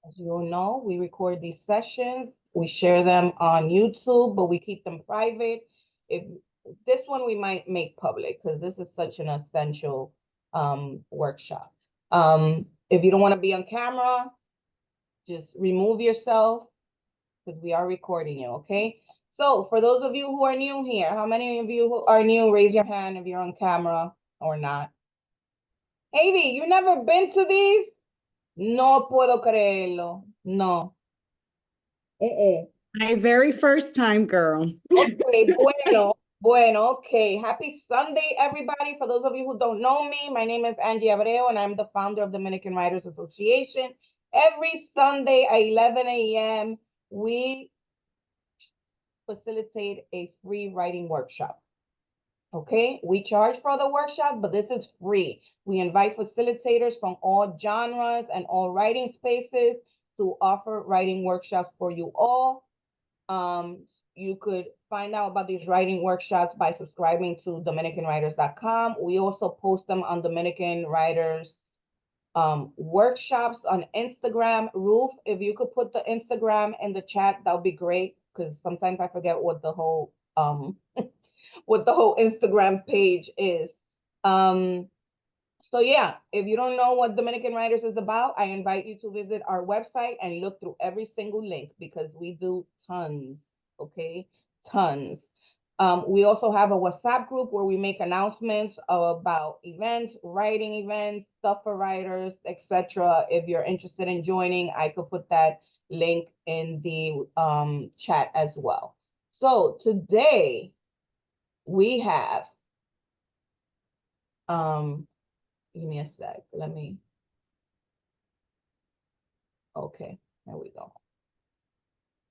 As you all know, we record these sessions, we share them on YouTube, but we keep them private. If this one we might make public because this is such an essential workshop. If you don't want to be on camera, just remove yourself because we are recording you, okay? So for those of you who are new here, how many of you who are new, raise your hand if you're on camera or not. Heidi, you never been to these? No puedo creerlo. No. My very first time, girl. Okay, bueno, okay. Happy Sunday, everybody. For those of you who don't know me, my name is Angie Abreu, and I'm the founder of Dominican Writers Association. Every Sunday at 11 a.m., we facilitate a free writing workshop. Okay, we charge for the workshop, but this is free. We invite facilitators from all genres and all writing spaces to offer writing workshops for you all. You could find out about these writing workshops by subscribing to DominicanWriters.com. We also post them on Dominican Writers workshops on Instagram. Ruth, if you could put the Instagram in the chat, that would be great because sometimes I forget what the whole what the whole Instagram page is. So yeah, if you don't know what Dominican Writers is about, I invite you to visit our website and look through every single link because we do tons, okay? Tons. We also have a WhatsApp group where we make announcements about events, writing events, stuff for writers, etc. If you're interested in joining, I could put that link in the chat as well. So today we have give me a sec. Okay, there we go.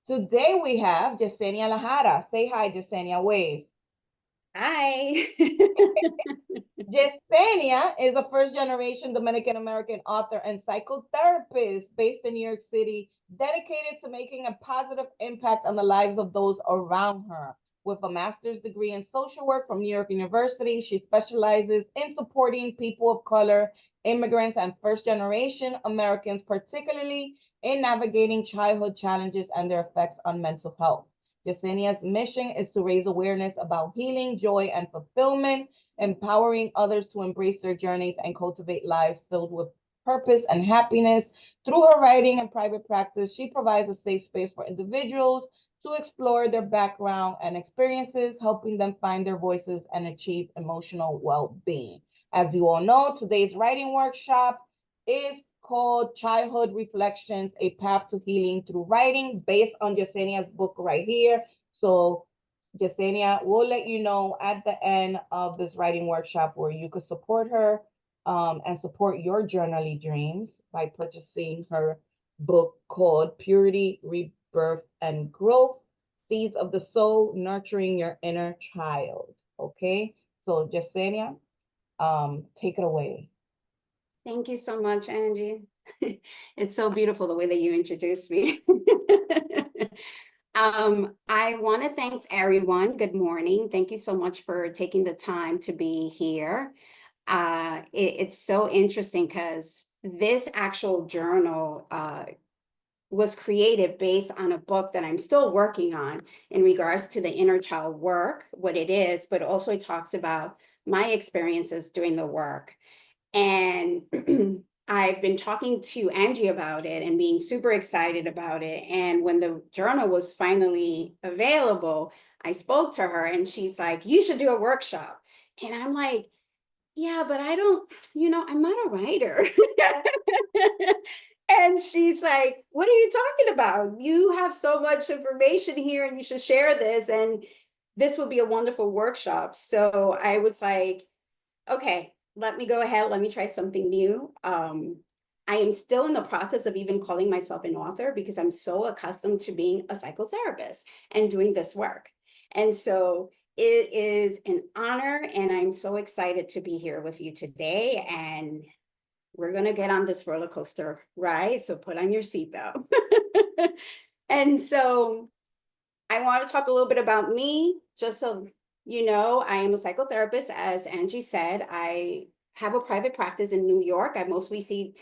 Today we have Yessenia Lajara. Say hi, Yessenia, wave. Hi. Yessenia is a first-generation Dominican-American author and psychotherapist based in New York City, dedicated to making a positive impact on the lives of those around her. With a master's degree in social work from New York University, she specializes in supporting people of color, immigrants, and first-generation Americans, particularly in navigating childhood challenges and their effects on mental health. Yessenia's mission is to raise awareness about healing, joy, and fulfillment, empowering others to embrace their journeys and cultivate lives filled with purpose and happiness. Through her writing and private practice, she provides a safe space for individuals to explore their background and experiences, helping them find their voices and achieve emotional well-being. As you all know, today's writing workshop is called Childhood Reflections, A Path to Healing Through Writing, based on Yessenia's book right here. So Yessenia will let you know at the end of this writing workshop where you could support her and support your journaling dreams by purchasing her book called Purity, Rebirth, and Growth, Seeds of the Soul, Nurturing Your Inner Child. Okay, so Yessenia, take it away. Thank you so much, Angie. It's so beautiful the way that you introduced me. I want to thank everyone. Good morning. Thank you so much for taking the time to be here. It's so interesting because this actual journal was created based on a book that I'm still working on in regards to the inner child work, what it is, but also it talks about my experiences doing the work. And I've been talking to Angie about it and being super excited about it. And when the journal was finally available, I spoke to her and she's like, you should do a workshop. And I'm like, yeah, but I don't, I'm not a writer. And she's like, what are you talking about? You have so much information here and you should share this. And this would be a wonderful workshop. So I was like, okay, let me go ahead. Let me try something new. I am still in the process of even calling myself an author because I'm so accustomed to being a psychotherapist and doing this work. And so it is an honor and I'm so excited to be here with you today. And we're going to get on this roller coaster ride. So put on your seatbelt. And so I want to talk a little bit about me, just so you know. I am a psychotherapist. As Angie said, I have a private practice in New York. I mostly see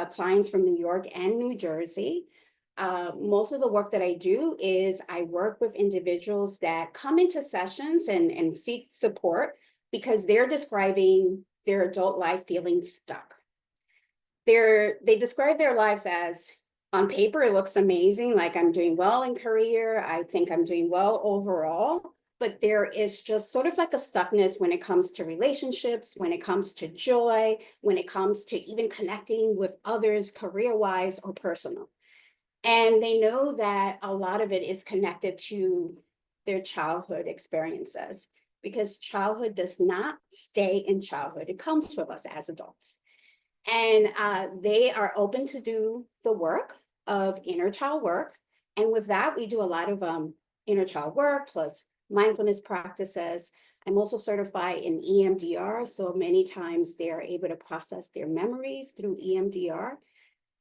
clients from New York and New Jersey. Most of the work that I do is I work with individuals that come into sessions and seek support because they're describing their adult life feeling stuck. They describe their lives as, on paper, it looks amazing, like I'm doing well in career, I think I'm doing well overall, but there is just sort of like a stuckness when it comes to relationships, when it comes to joy, when it comes to even connecting with others career-wise or personal. And they know that a lot of it is connected to their childhood experiences, because childhood does not stay in childhood. It comes with us as adults. And they are open to do the work of inner child work. And with that, we do a lot of inner child work plus mindfulness practices. I'm also certified in EMDR. So many times they are able to process their memories through EMDR.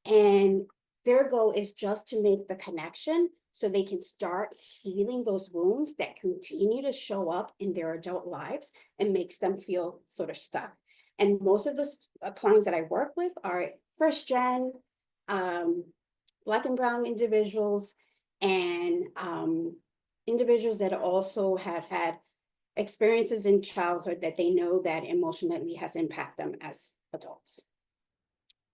And their goal is just to make the connection so they can start healing those wounds that continue to show up in their adult lives and makes them feel sort of stuck. And most of the clients that I work with are first gen, Black and brown individuals, and individuals that also have had experiences in childhood that they know that emotionally has impacted them as adults.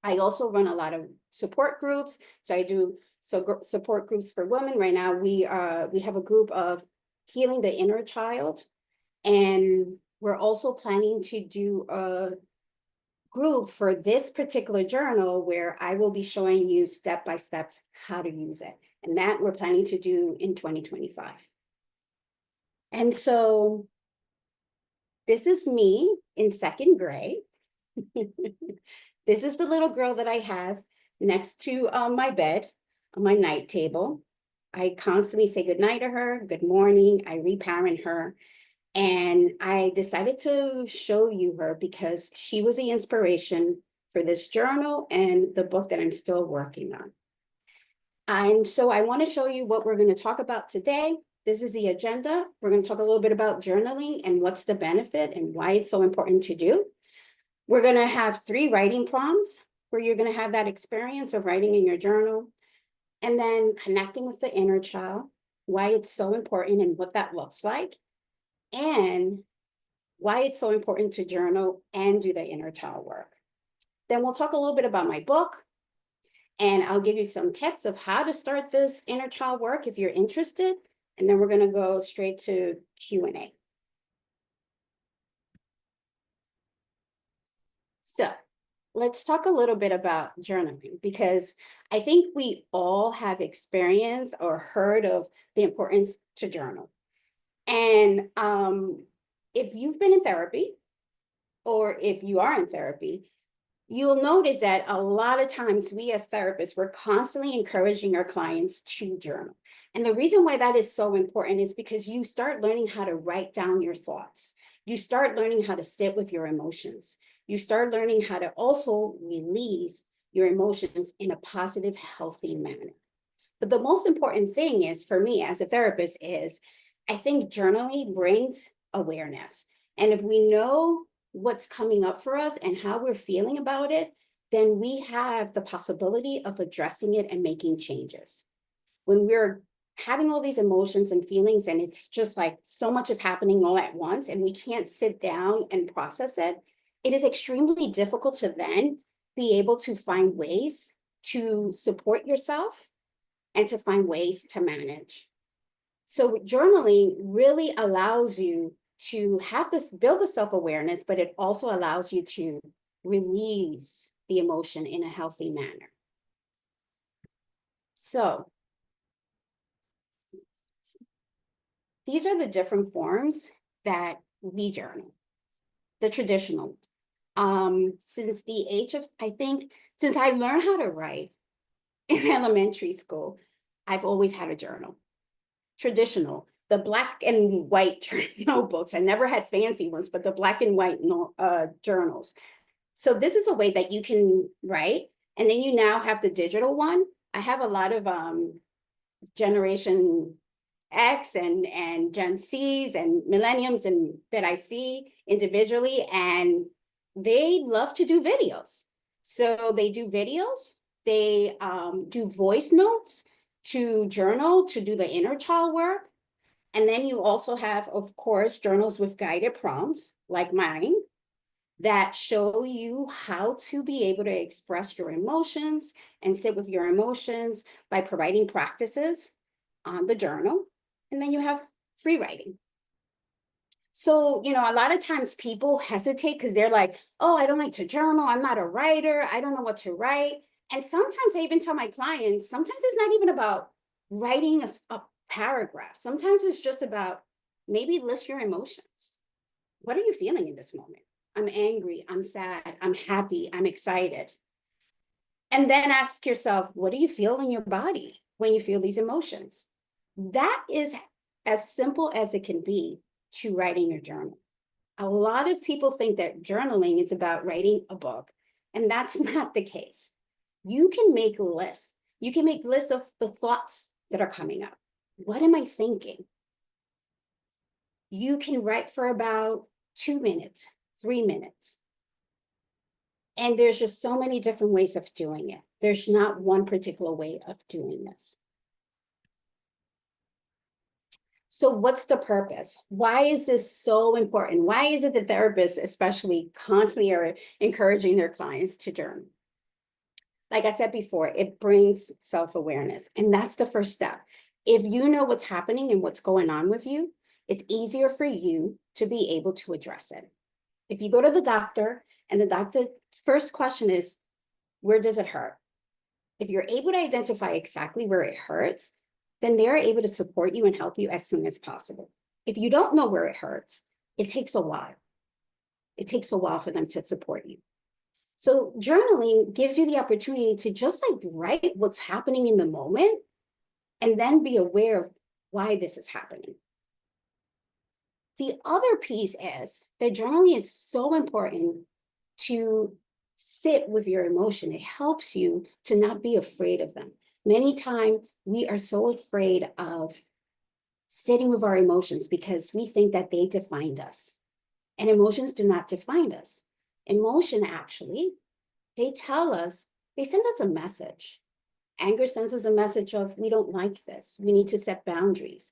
I also run a lot of support groups. So I do support groups for women. Right now, we have a group of healing the inner child. And we're also planning to do a group for this particular journal where I will be showing you step-by-step how to use it. And that we're planning to do in 2025. And so this is me in second grade. This is the little girl that I have next to my bed, on my night table. I constantly say goodnight to her, good morning, I reparent her. And I decided to show you her because she was the inspiration for this journal and the book that I'm still working on. And so I want to show you what we're going to talk about today. This is the agenda. We're going to talk a little bit about journaling and what's the benefit and why it's so important to do. We're going to have 3 writing prompts where you're going to have that experience of writing in your journal, and then connecting with the inner child, why it's so important and what that looks like, and why it's so important to journal and do the inner child work. Then we'll talk a little bit about my book, and I'll give you some tips of how to start this inner child work if you're interested, and then we're going to go straight to Q&A. So let's talk a little bit about journaling, because I think we all have experienced or heard of the importance to journal. And if you've been in therapy, or if you are in therapy, you'll notice that a lot of times we as therapists, we're constantly encouraging our clients to journal. And the reason why that is so important is because you start learning how to write down your thoughts. You start learning how to sit with your emotions. You start learning how to also release your emotions in a positive, healthy manner. But the most important thing is, for me as a therapist, is I think journaling brings awareness. And if we know what's coming up for us and how we're feeling about it, then we have the possibility of addressing it and making changes. When we're having all these emotions and feelings, and it's just like so much is happening all at once, and we can't sit down and process it, it is extremely difficult to then be able to find ways to support yourself and to find ways to manage. So journaling really allows you to have this, build the self-awareness, but it also allows you to release the emotion in a healthy manner. So these are the different forms that we journal, the traditional. Since the age of, I think, since I learned how to write in elementary school, I've always had a journal. Traditional, the black and white notebooks. I never had fancy ones, but the black and white journals. So this is a way that you can write, and then you now have the digital one. I have a lot of Generation X and Gen Zs and millenniums and that I see individually, and they love to do videos. So they do videos, they do voice notes to journal, to do the inner child work. And then you also have, of course, journals with guided prompts like mine that show you how to be able to express your emotions and sit with your emotions by providing practices on the journal. And then you have free writing. So, a lot of times people hesitate because they're like, oh, I don't like to journal. I'm not a writer. I don't know what to write. And sometimes I even tell my clients, sometimes it's not even about writing a paragraph. Sometimes it's just about maybe list your emotions. What are you feeling in this moment? I'm angry, I'm sad, I'm happy, I'm excited. And then ask yourself, what do you feel in your body when you feel these emotions? That is as simple as it can be to writing your journal. A lot of people think that journaling is about writing a book, and that's not the case. You can make lists. You can make lists of the thoughts that are coming up. What am I thinking? You can write for about 2 minutes, 3 minutes. And there's just so many different ways of doing it. There's not one particular way of doing this. So what's the purpose? Why is this so important? Why is it that therapists especially constantly are encouraging their clients to journal? Like I said before, it brings self-awareness, and that's the first step. If you know what's happening and what's going on with you, it's easier for you to be able to address it. If you go to the doctor and the doctor first question is, where does it hurt? If you're able to identify exactly where it hurts, then they're able to support you and help you as soon as possible. If you don't know where it hurts, it takes a while. It takes a while for them to support you. So journaling gives you the opportunity to just like write what's happening in the moment and then be aware of why this is happening. The other piece is that journaling is so important to sit with your emotion. It helps you to not be afraid of them. Many times we are so afraid of sitting with our emotions because we think that they defined us. And emotions do not define us. Emotion actually, they tell us, they send us a message. Anger sends us a message of, we don't like this. We need to set boundaries.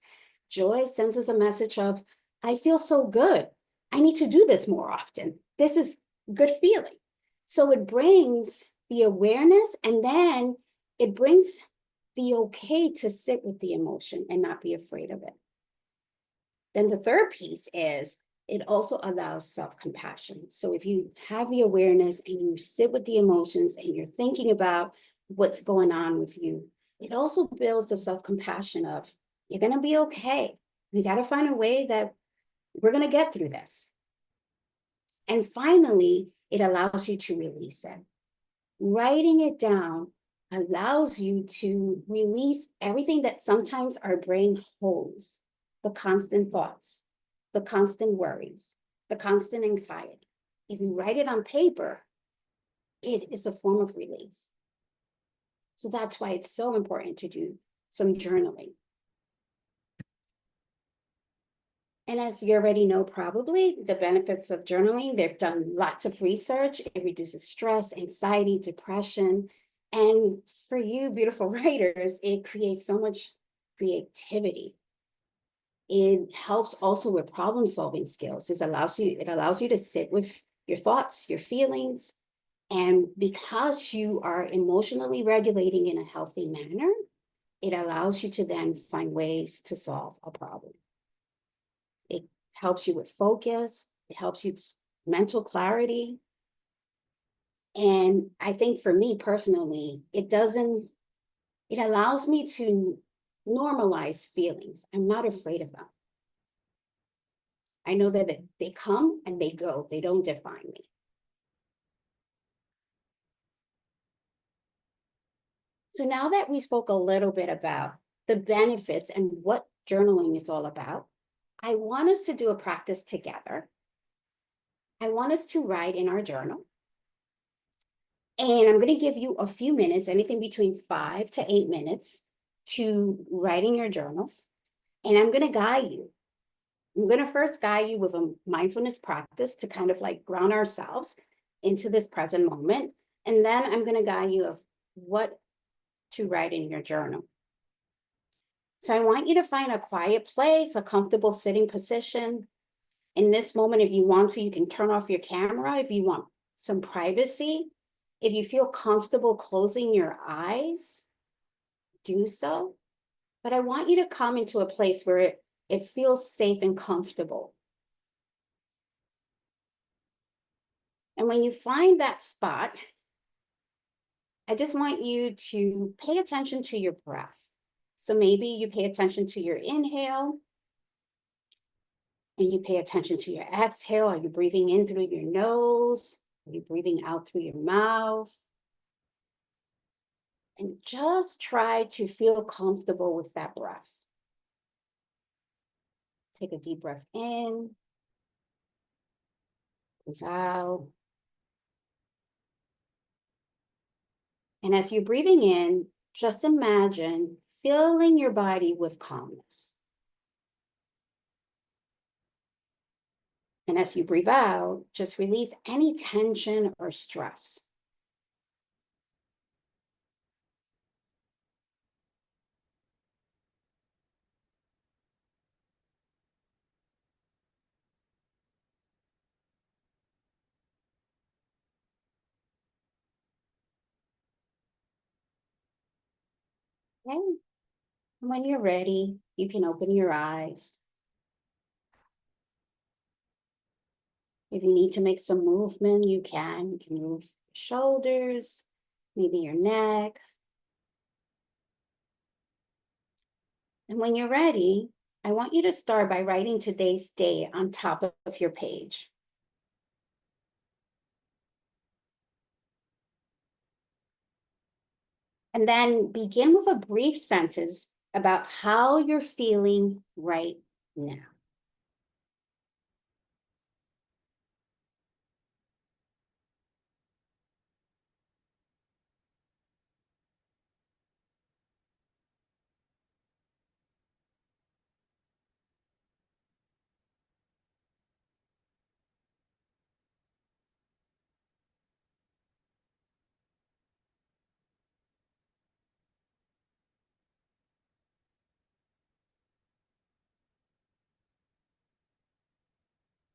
Joy sends us a message of, I feel so good. I need to do this more often. This is good feeling. So it brings the awareness, and then it brings the okay to sit with the emotion and not be afraid of it. Then the third piece is it also allows self-compassion. So if you have the awareness and you sit with the emotions and you're thinking about what's going on with you, it also builds the self-compassion of, you're going to be okay. We got to find a way that we're going to get through this. And finally, it allows you to release it. Writing it down allows you to release everything that sometimes our brain holds, the constant thoughts, the constant worries, the constant anxiety. If you write it on paper, it is a form of release. So that's why it's so important to do some journaling. And as you already know, probably the benefits of journaling, they've done lots of research. It reduces stress, anxiety, depression. And for you beautiful writers, it creates so much creativity. It helps also with problem solving skills. It allows you to sit with your thoughts, your feelings. And because you are emotionally regulating in a healthy manner, it allows you to then find ways to solve a problem. It helps you with focus. It helps you mental clarity. And I think for me personally, it allows me to normalize feelings. I'm not afraid of them. I know that they come and they go. They don't define me. So now that we spoke a little bit about the benefits and what journaling is all about, I want us to do a practice together. I want us to write in our journal. And I'm going to give you a few minutes, anything between 5 to 8 minutes, to write in your journal. And I'm going to guide you. I'm going to first guide you with a mindfulness practice to kind of like ground ourselves into this present moment. And then I'm going to guide you of what to write in your journal. So I want you to find a quiet place, a comfortable sitting position. In this moment, if you want to, you can turn off your camera if you want some privacy. If you feel comfortable closing your eyes, do so. But I want you to come into a place where it feels safe and comfortable. And when you find that spot, I just want you to pay attention to your breath. So maybe you pay attention to your inhale and you pay attention to your exhale. Are you breathing in through your nose? Are you breathing out through your mouth? And just try to feel comfortable with that breath. Take a deep breath in, breathe out. And as you're breathing in, just imagine filling your body with calmness. And as you breathe out, just release any tension or stress. Okay? And when you're ready, you can open your eyes. If you need to make some movement, you can. You can move your shoulders, maybe your neck. And when you're ready, I want you to start by writing today's date on top of your page. And then begin with a brief sentence about how you're feeling right now.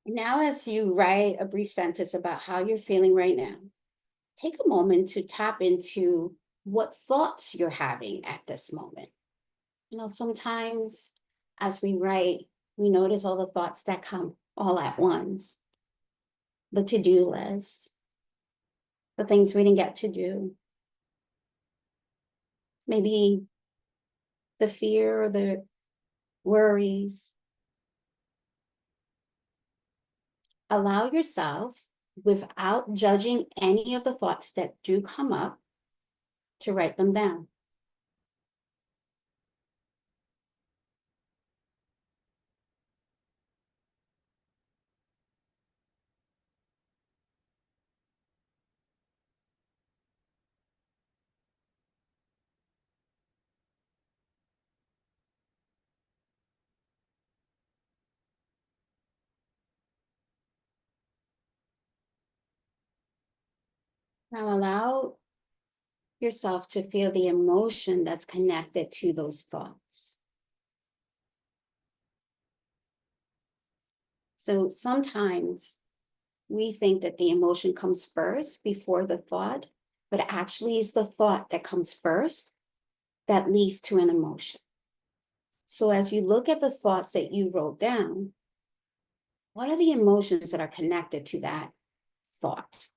Now, as you write a brief sentence about how you're feeling right now, take a moment to tap into what thoughts you're having at this moment. You know, sometimes as we write, we notice all the thoughts that come all at once. The to-do list, the things we didn't get to do. Maybe the fear or the worries. Allow yourself, without judging any of the thoughts that do come up, to write them down. Now allow yourself to feel the emotion that's connected to those thoughts. So sometimes we think that the emotion comes first before the thought, but actually it's the thought that comes first that leads to an emotion. So as you look at the thoughts that you wrote down, what are the emotions that are connected to that thought?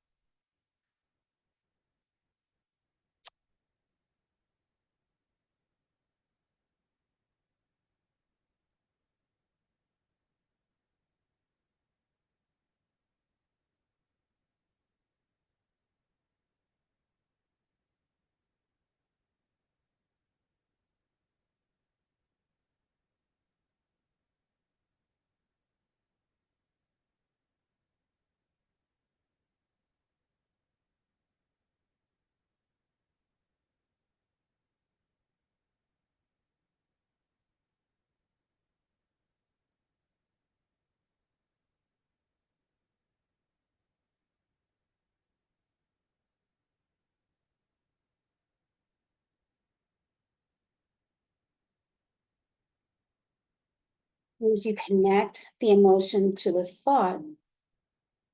As you connect the emotion to the thought,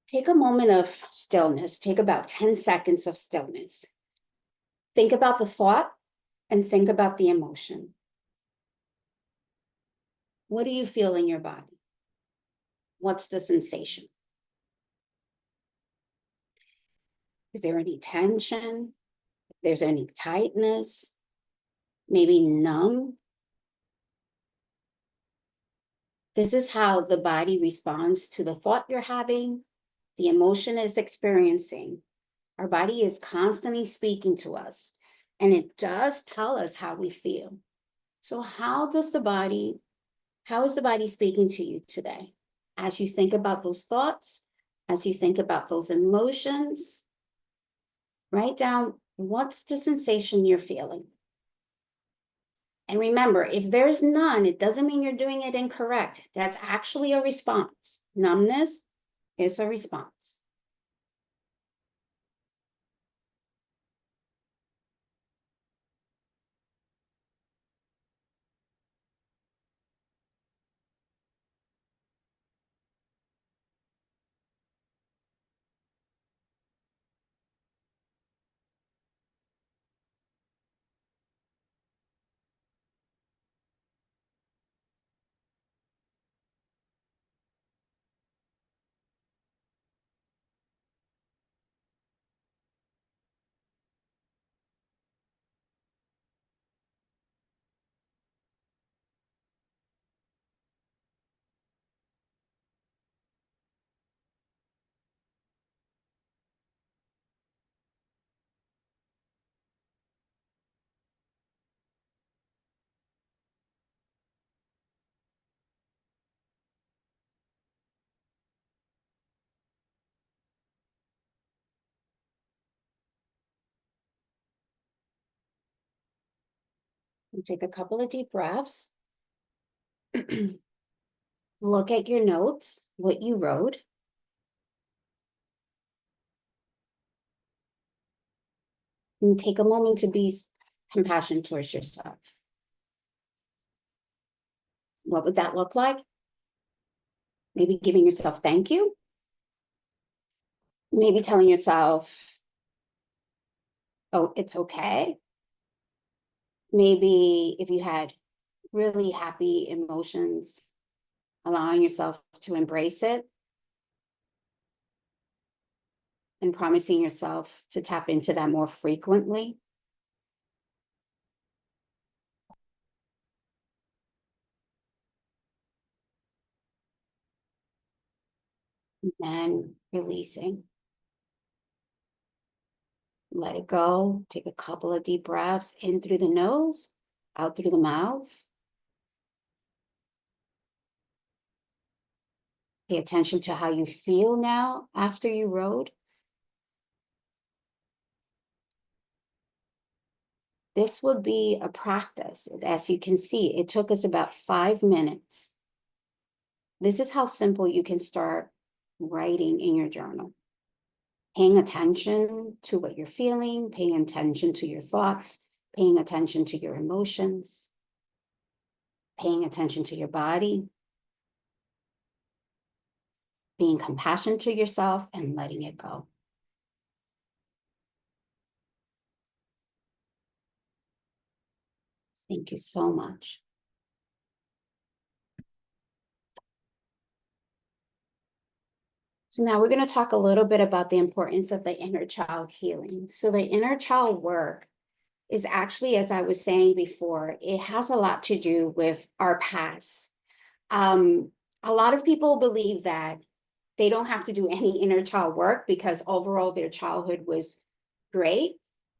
take a moment of stillness. Take about 10 seconds of stillness. Think about the thought and think about the emotion. What do you feel in your body? What's the sensation? Is there any tension? If there's any tightness, maybe numb? This is how the body responds to the thought you're having, the emotion it's experiencing. Our body is constantly speaking to us, and it does tell us how we feel. So how is the body speaking to you today? As you think about those thoughts, as you think about those emotions, write down what's the sensation you're feeling. And remember, if there's none, it doesn't mean you're doing it incorrect. That's actually a response. Numbness is a response. And take a couple of deep breaths. Look at your notes, what you wrote. And take a moment to be compassionate towards yourself. What would that look like? Maybe giving yourself thank you. Maybe telling yourself, oh, it's okay. Maybe if you had really happy emotions, allowing yourself to embrace it and promising yourself to tap into that more frequently. And releasing. Let it go. Take a couple of deep breaths in through the nose, out through the mouth. Pay attention to how you feel now after you wrote. This would be a practice. As you can see, it took us about 5 minutes. This is how simple you can start writing in your journal. Paying attention to what you're feeling, paying attention to your thoughts, paying attention to your emotions, paying attention to your body, being compassionate to yourself and letting it go. Thank you so much. So now we're going to talk a little bit about the importance of the inner child healing. So the inner child work is actually, as I was saying before, it has a lot to do with our past. A lot of people believe that they don't have to do any inner child work because overall their childhood was great.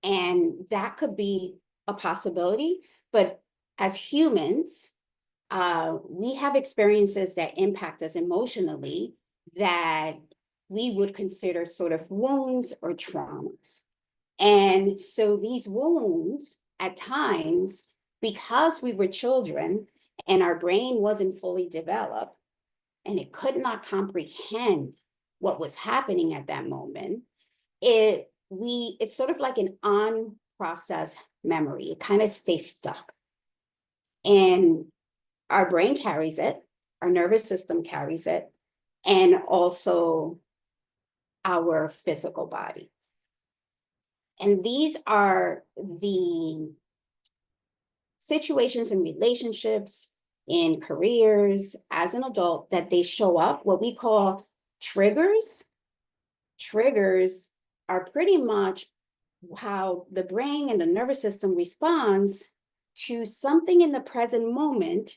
And that could be a possibility. But as humans, we have experiences that impact us emotionally that we would consider sort of wounds or traumas. And so these wounds at times, because we were children and our brain wasn't fully developed and it could not comprehend what was happening at that moment, it's sort of like an unprocessed memory. It kind of stays stuck. And our brain carries it our nervous system carries it, and also our physical body. And these are the situations and relationships in careers as an adult that they show up, what we call triggers. Triggers are pretty much how the brain and the nervous system responds to something in the present moment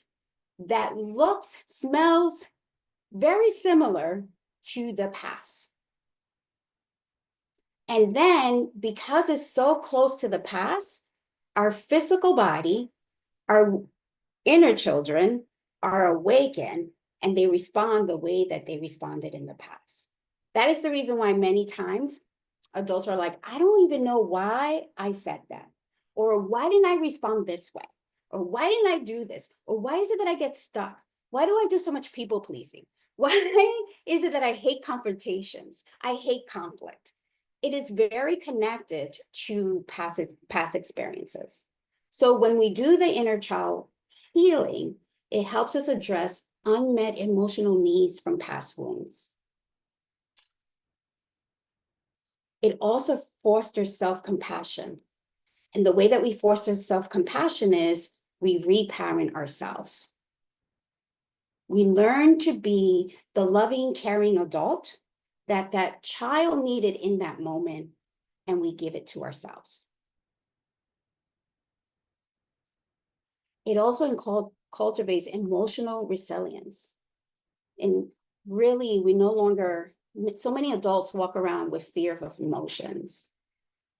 that looks, smells very similar to the past. And then because it's so close to the past, our physical body, our inner children are awakened and they respond the way that they responded in the past. That is the reason why many times adults are like, I don't even know why I said that. Or why didn't I respond this way? Or why didn't I do this? Or why is it that I get stuck? Why do I do so much people pleasing? Why is it that I hate confrontations? I hate conflict. It is very connected to past experiences. So when we do the inner child healing, it helps us address unmet emotional needs from past wounds. It also fosters self-compassion. And the way that we foster self-compassion is we reparent ourselves. We learn to be the loving, caring adult that that child needed in that moment, and we give it to ourselves. It also cultivates emotional resilience. And really, we no longer, so many adults walk around with fear of emotions.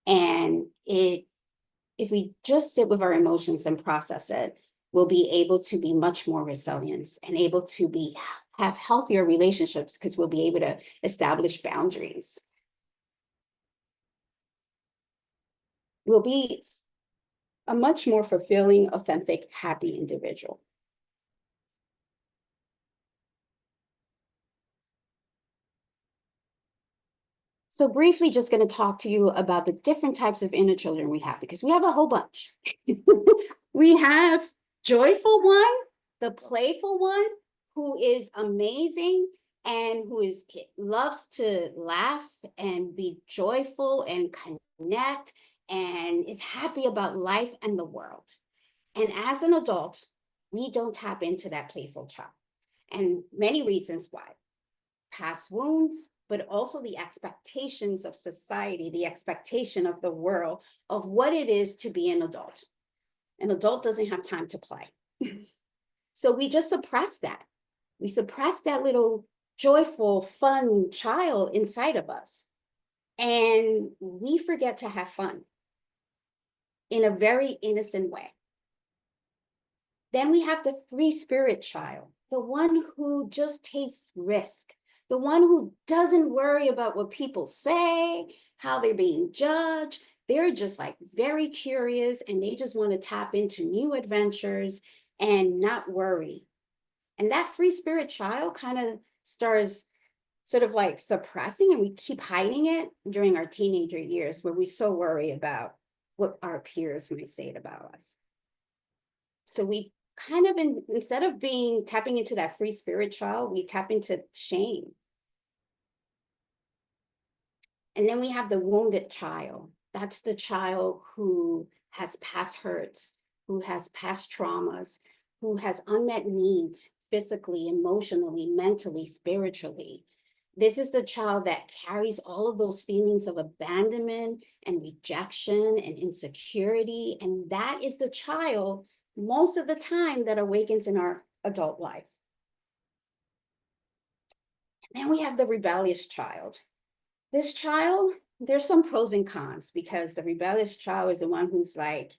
And if we just sit with our emotions and process it, we'll be able to be much more resilient and able to have healthier relationships because we'll be able to establish boundaries. We'll be a much more fulfilling, authentic, happy individual. So briefly, just going to talk to you about the different types of inner children we have, because we have a whole bunch. We have joyful one, the playful one, who is amazing and who loves to laugh and be joyful and connect and is happy about life and the world. And as an adult, we don't tap into that playful child. And many reasons why. Past wounds, but also the expectations of society, the expectation of the world of what it is to be an adult. An adult doesn't have time to play. So we just suppress that. We suppress that little joyful, fun child inside of us. And we forget to have fun in a very innocent way. Then we have the free spirit child, the one who just takes risk, the one who doesn't worry about what people say, how they're being judged. They're just like very curious and they just want to tap into new adventures and not worry. And that free spirit child kind of starts sort of like suppressing, and we keep hiding it during our teenager years where we so worry about what our peers might say about us. So we kind of, instead of tapping into that free spirit child, we tap into shame. And then we have the wounded child. That's the child who has past hurts, who has past traumas, who has unmet needs physically, emotionally, mentally, spiritually. This is the child that carries all of those feelings of abandonment and rejection and insecurity. And that is the child most of the time that awakens in our adult life. And then we have the rebellious child. This child, there's some pros and cons because the rebellious child is the one who's like,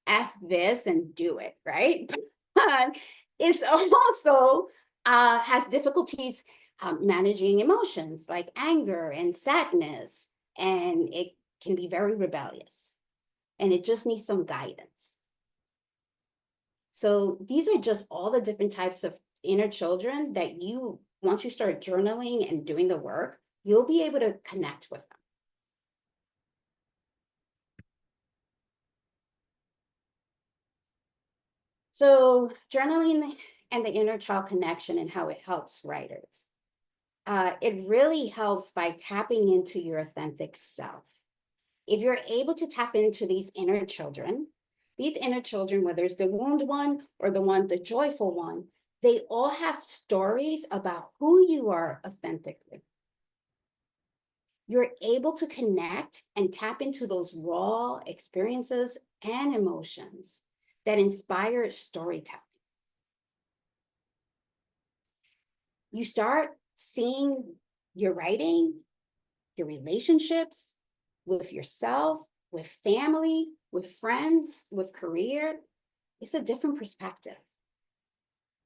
F this and do it, right? But it's also has difficulties managing emotions like anger and sadness, and it can be very rebellious, and it just needs some guidance. So these are just all the different types of inner children that once you start journaling and doing the work, you'll be able to connect with them. So journaling and the inner child connection and how it helps writers. It really helps by tapping into your authentic self. If you're able to tap into these inner children, whether it's the wounded one or the joyful one, they all have stories about who you are authentically. You're able to connect and tap into those raw experiences and emotions that inspire storytelling. You start seeing your writing, your relationships with yourself, with family, with friends, with career. It's a different perspective.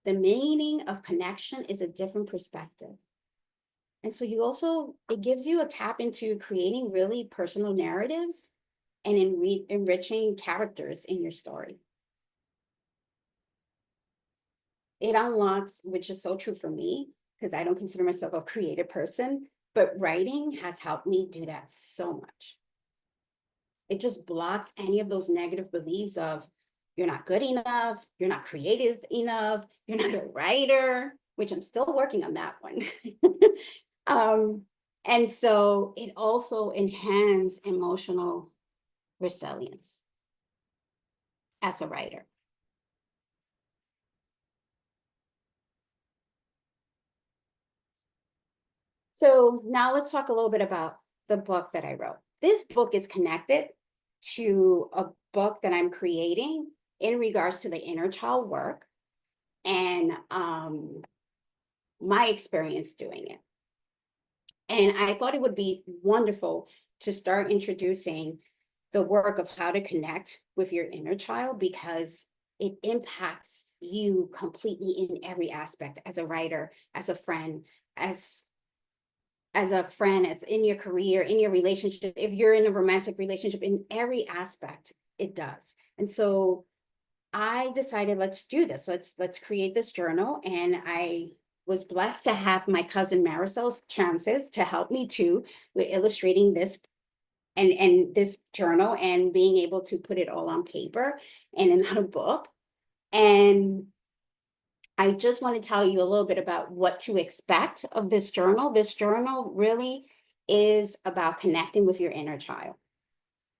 The meaning of connection is a different perspective. And so it gives you a tap into creating really personal narratives and enriching characters in your story. It unlocks, which is so true for me, because I don't consider myself a creative person, but writing has helped me do that so much. It just blocks any of those negative beliefs of you're not good enough, you're not creative enough, you're not a writer, which I'm still working on that one. And so it also enhances emotional resilience as a writer. So now let's talk a little bit about the book that I wrote. This book is connected to a book that I'm creating in regards to the inner child work and my experience doing it. And I thought it would be wonderful to start introducing the work of how to connect with your inner child, because it impacts you completely in every aspect, as a writer, as a friend, as in your career, in your relationship, if you're in a romantic relationship, in every aspect, it does. And so I decided, let's do this. Let's create this journal. And I was blessed to have my cousin Marisol's chances to help me too with illustrating this and this journal and being able to put it all on paper and in a book. And I just want to tell you a little bit about what to expect of this journal. This journal really is about connecting with your inner child.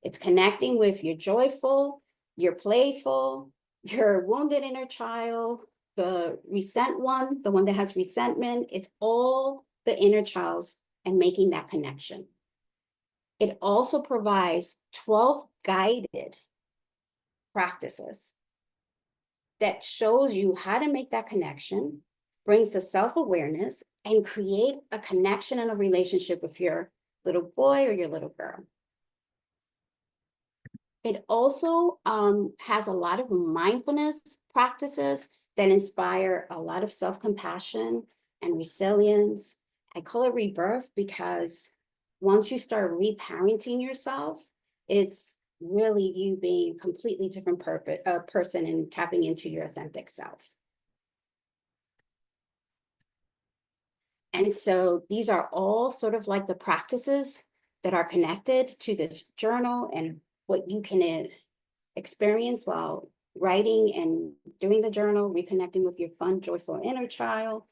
It's connecting with your joyful, your playful, your wounded inner child, the the one that has resentment. It's all the inner childs and making that connection. It also provides 12 guided practices that shows you how to make that connection, brings the self-awareness, and create a connection and a relationship with your little boy or your little girl. It also has a lot of mindfulness practices that inspire a lot of self-compassion and resilience. I call it rebirth because once you start reparenting yourself, it's really you being a completely different person and tapping into your authentic self. And so these are all sort of like the practices that are connected to this journal and what you can experience while writing and doing the journal, reconnecting with your fun, joyful inner child,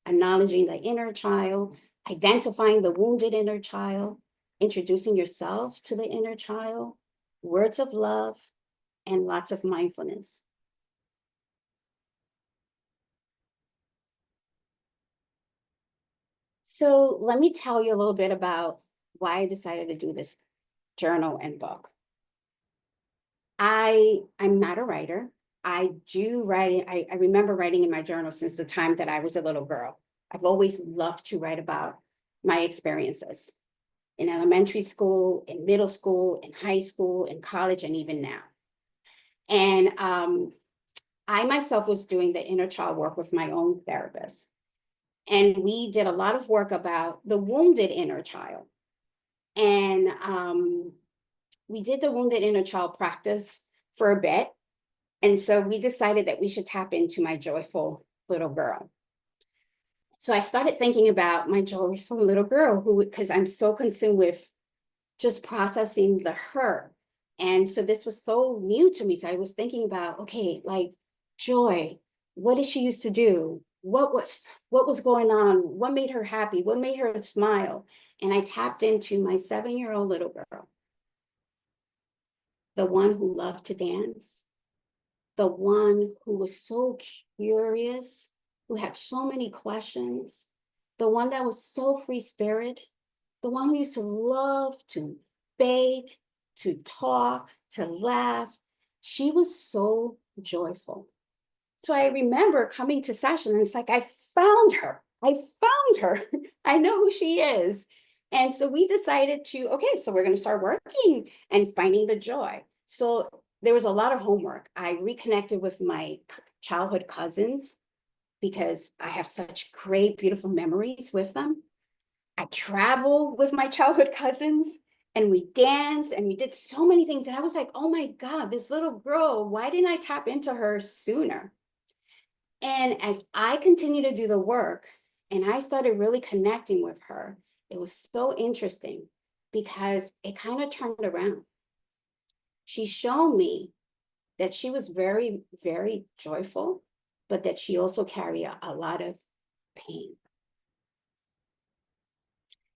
acknowledging the inner child, identifying the wounded inner child, introducing yourself to the inner child, words of love, and lots of mindfulness. So let me tell you a little bit about why I decided to do this journal and book. I'm not a writer. I do write. I remember writing in my journal since the time that I was a little girl. I've always loved to write about my experiences in elementary school, in middle school, in high school, in college, and even now. And I myself was doing the inner child work with my own therapist. And we did a lot of work about the wounded inner child. And we did the wounded inner child practice for a bit. And so we decided that we should tap into my joyful little girl. So I started thinking about my joyful little girl, because I'm so consumed with just processing the hurt. And so this was so new to me. So I was thinking about, okay, like joy, What did she used to do? What was going on? What made her happy? What made her smile? And I tapped into my 7-year-old little girl, the one who loved to dance, the one who was so curious, who had so many questions, the one that was so free spirit, the one who used to love to bake, to talk, to laugh. She was so joyful. So I remember coming to session and it's like, I found her. I found her. I know who she is. And so we decided to, okay, so we're going to start working and finding the joy. So there was a lot of homework. I reconnected with my childhood cousins because I have such great, beautiful memories with them. I travel with my childhood cousins and we danced and we did so many things. And I was like, oh my God, this little girl, why didn't I tap into her sooner? And as I continued to do the work and I started really connecting with her, it was so interesting because it kind of turned around. She showed me that she was very, very joyful, but that she also carried a lot of pain.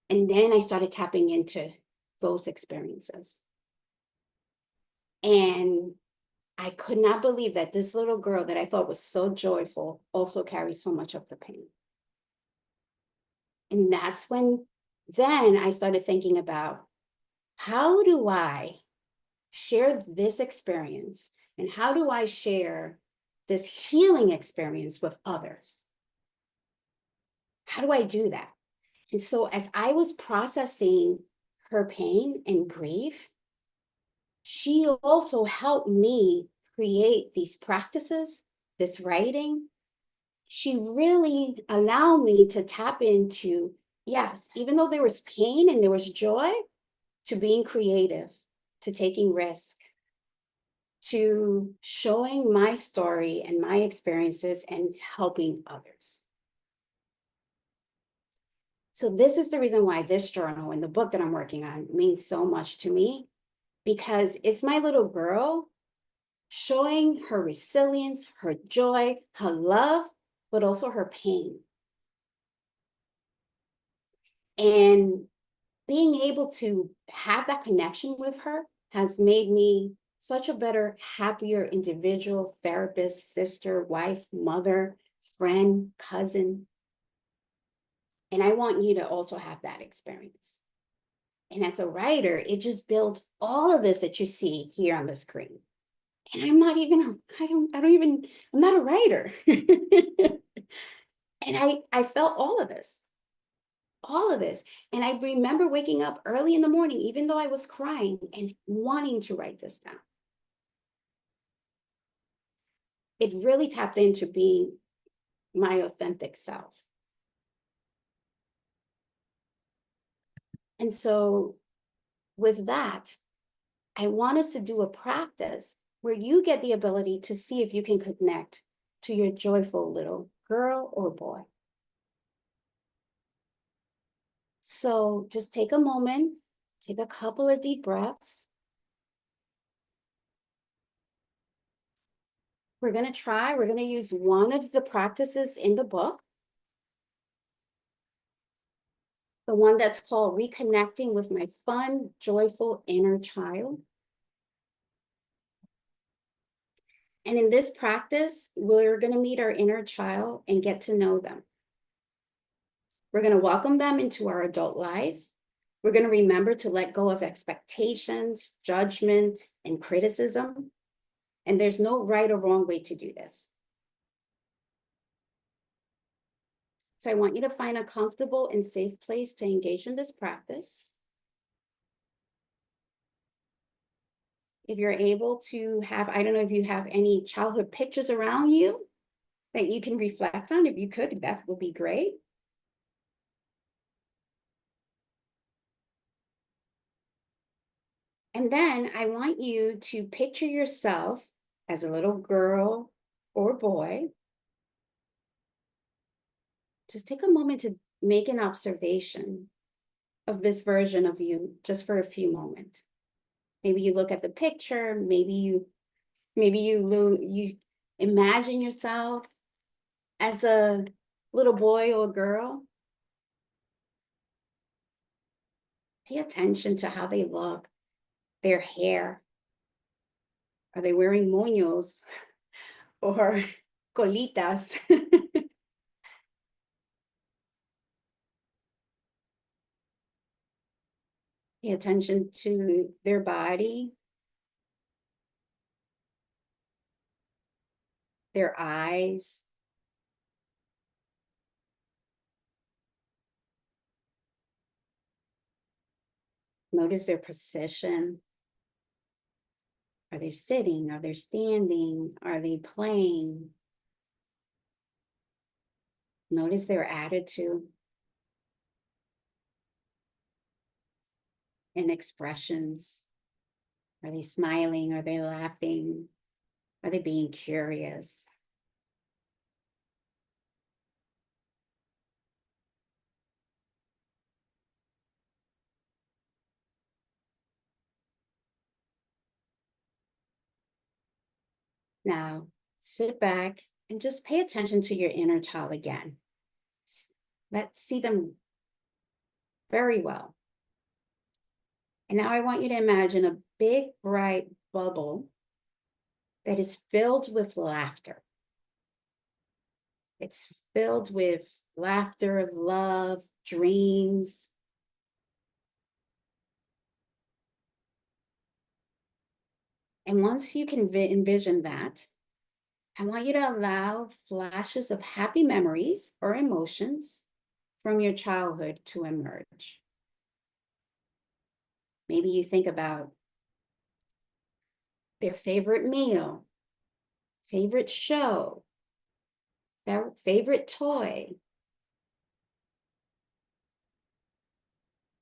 And then I started tapping into those experiences. And I could not believe that this little girl that I thought was so joyful also carried so much of the pain. And that's when then I started thinking about how do I share this experience and how do I share this healing experience with others? How do I do that? And so as I was processing her pain and grief, she also helped me create these practices, this writing. She really allowed me to tap into, yes, even though there was pain and there was joy, to being creative, to taking risk, to showing my story and my experiences and helping others. So this is the reason why this journal and the book that I'm working on means so much to me, because it's my little girl showing her resilience, her joy, her love, but also her pain. And being able to have that connection with her has made me such a better, happier individual, therapist, sister, wife, mother, friend, cousin. And I want you to also have that experience. And as a writer, it just builds all of this that you see here on the screen. And I'm not even, I'm not a writer. And I felt all of this. All of this. And I remember waking up early in the morning, even though I was crying and wanting to write this down. It really tapped into being my authentic self. And so with that, I want us to do a practice where you get the ability to see if you can connect to your joyful little girl or boy. So just take a moment, take a couple of deep breaths. We're going to use one of the practices in the book. The one that's called Reconnecting with My Fun, Joyful Inner Child. And in this practice, we're going to meet our inner child and get to know them. We're going to welcome them into our adult life. We're going to remember to let go of expectations, judgment, and criticism. And there's no right or wrong way to do this. So I want you to find a comfortable and safe place to engage in this practice. If you're able to have, I don't know if you have any childhood pictures around you that you can reflect on. If you could, that would be great. And then I want you to picture yourself as a little girl or boy. Just take a moment to make an observation of this version of you just for a few moments. Maybe you look at the picture, maybe you imagine yourself as a little boy or girl, pay attention to how they look, their hair. Are they wearing moños or colitas? Pay attention to their body, their eyes. Notice their position. Are they sitting? Are they standing? Are they playing? Notice their attitude and expressions. Are they smiling? Are they laughing? Are they being curious? Now, sit back and just pay attention to your inner child again. Let's see them very well. And now I want you to imagine a big, bright bubble that is filled with laughter. It's filled with laughter, love, dreams. And once you can envision that, I want you to allow flashes of happy memories or emotions from your childhood to emerge. Maybe you think about their favorite meal, favorite show, favorite toy,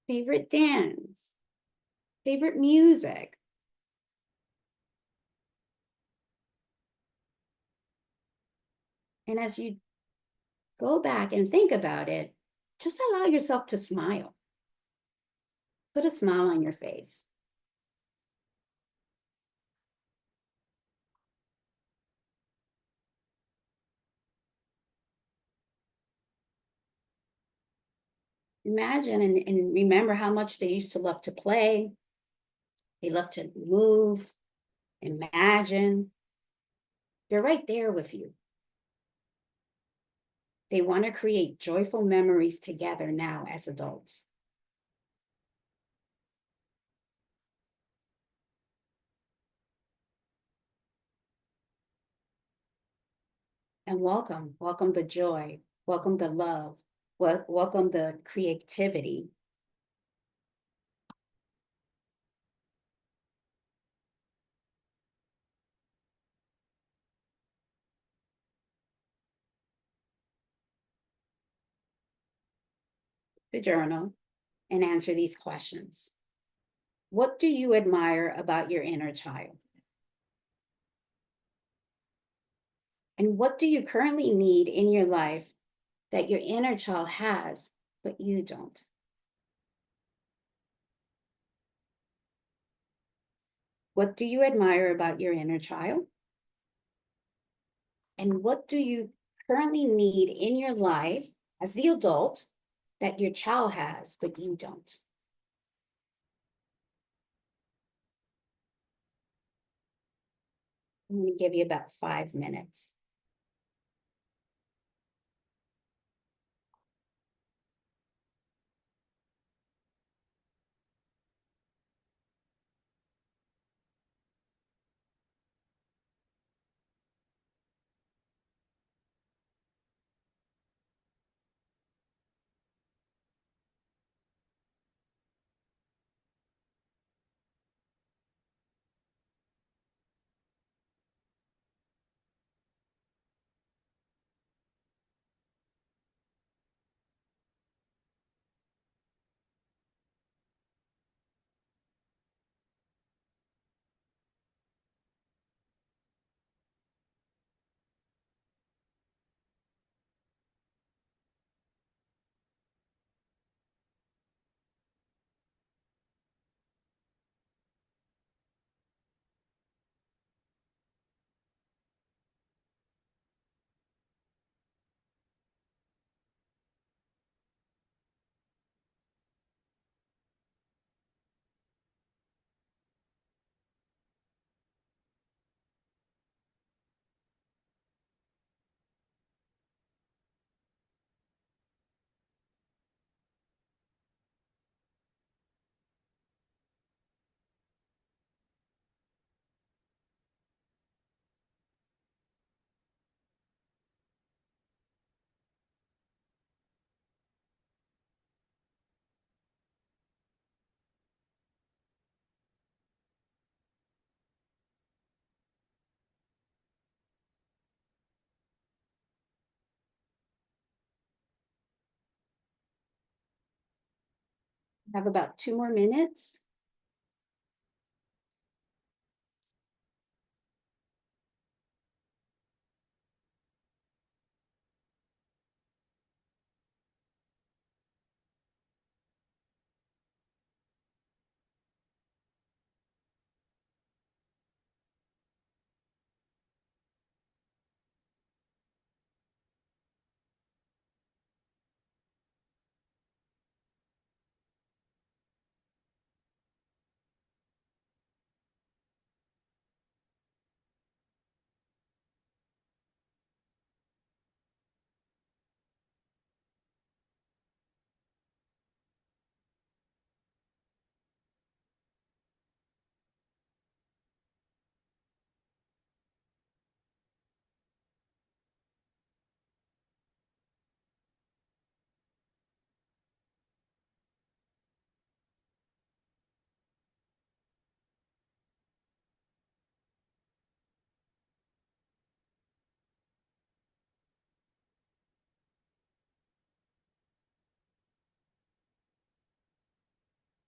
favorite dance, favorite music. And as you go back and think about it, just allow yourself to smile. Put a smile on your face. Imagine and remember how much they used to love to play. They love to move, imagine. They're right there with you. They want to create joyful memories together now as adults. And welcome the joy, welcome the love, welcome the creativity. The journal and answer these questions. What do you admire about your inner child? And what do you currently need in your life that your inner child has, but you don't? What do you admire about your inner child? And what do you currently need in your life as the adult that your child has, but you don't? I'm going to give you about 5 minutes. Have about 2 more minutes.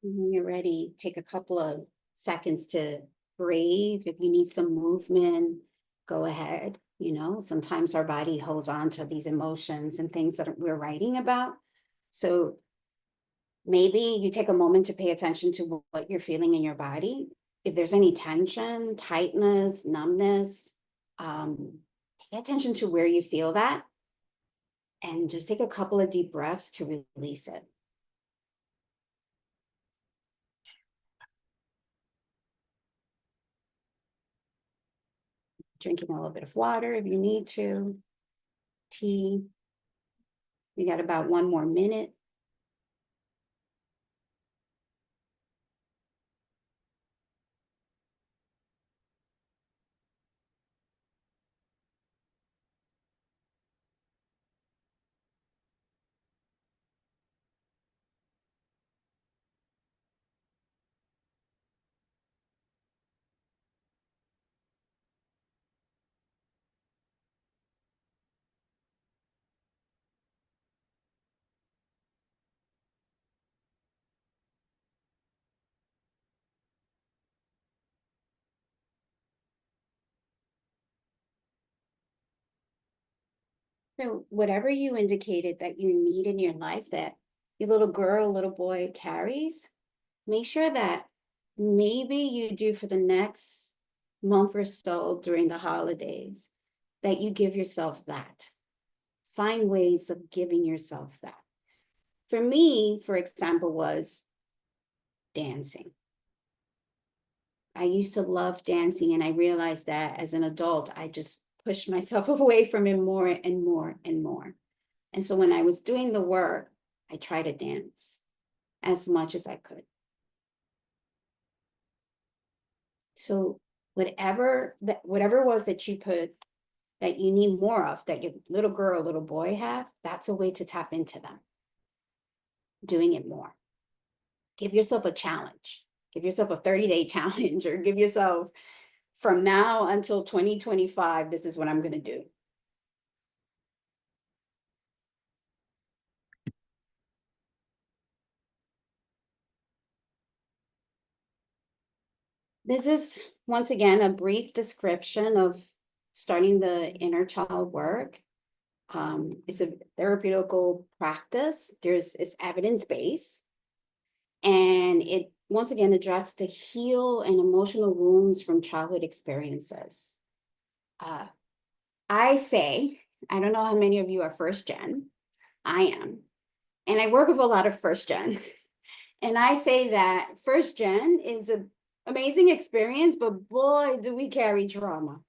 And when you're ready, take a couple of seconds to breathe. If you need some movement, go ahead. You know, sometimes our body holds on to these emotions and things that we're writing about. So maybe you take a moment to pay attention to what you're feeling in your body. If there's any tension, tightness, numbness, pay attention to where you feel that. And just take a couple of deep breaths to release it. Drinking a little bit of water if you need to, tea. We got about 1 more minute. So whatever you indicated that you need in your life that your little girl, little boy carries, make sure that maybe you do for the next month or so during the holidays, that you give yourself that. Find ways of giving yourself that. For me, for example, was dancing. I used to love dancing, and I realized that as an adult, I just pushed myself away from it more and more and more. And so when I was doing the work, I tried to dance as much as I could. So whatever it was that you put, that you need more of, that your little girl, little boy have, that's a way to tap into them. Doing it more. Give yourself a challenge. Give yourself a 30-day challenge, or give yourself, from now until 2025, this is what I'm going to do. This is, once again, a brief description of starting the inner child work. It's a therapeutical practice. It's evidence-based. And it, once again, addressed the heal and emotional wounds from childhood experiences. I say, I don't know how many of you are first gen. I am. And I work with a lot of first gen. And I say that first gen is an amazing experience, but boy, do we carry trauma.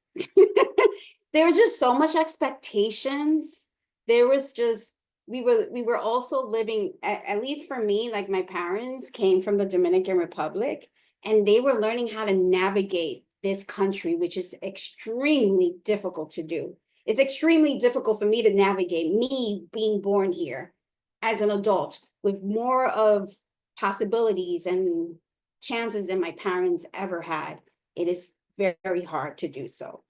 There was just so much expectations. There was just, we were also living, at least for me, like my parents came from the Dominican Republic, and they were learning how to navigate this country, which is extremely difficult to do. It's extremely difficult for me to navigate, me being born here as an adult with more of possibilities and chances than my parents ever had. It is very hard to do so.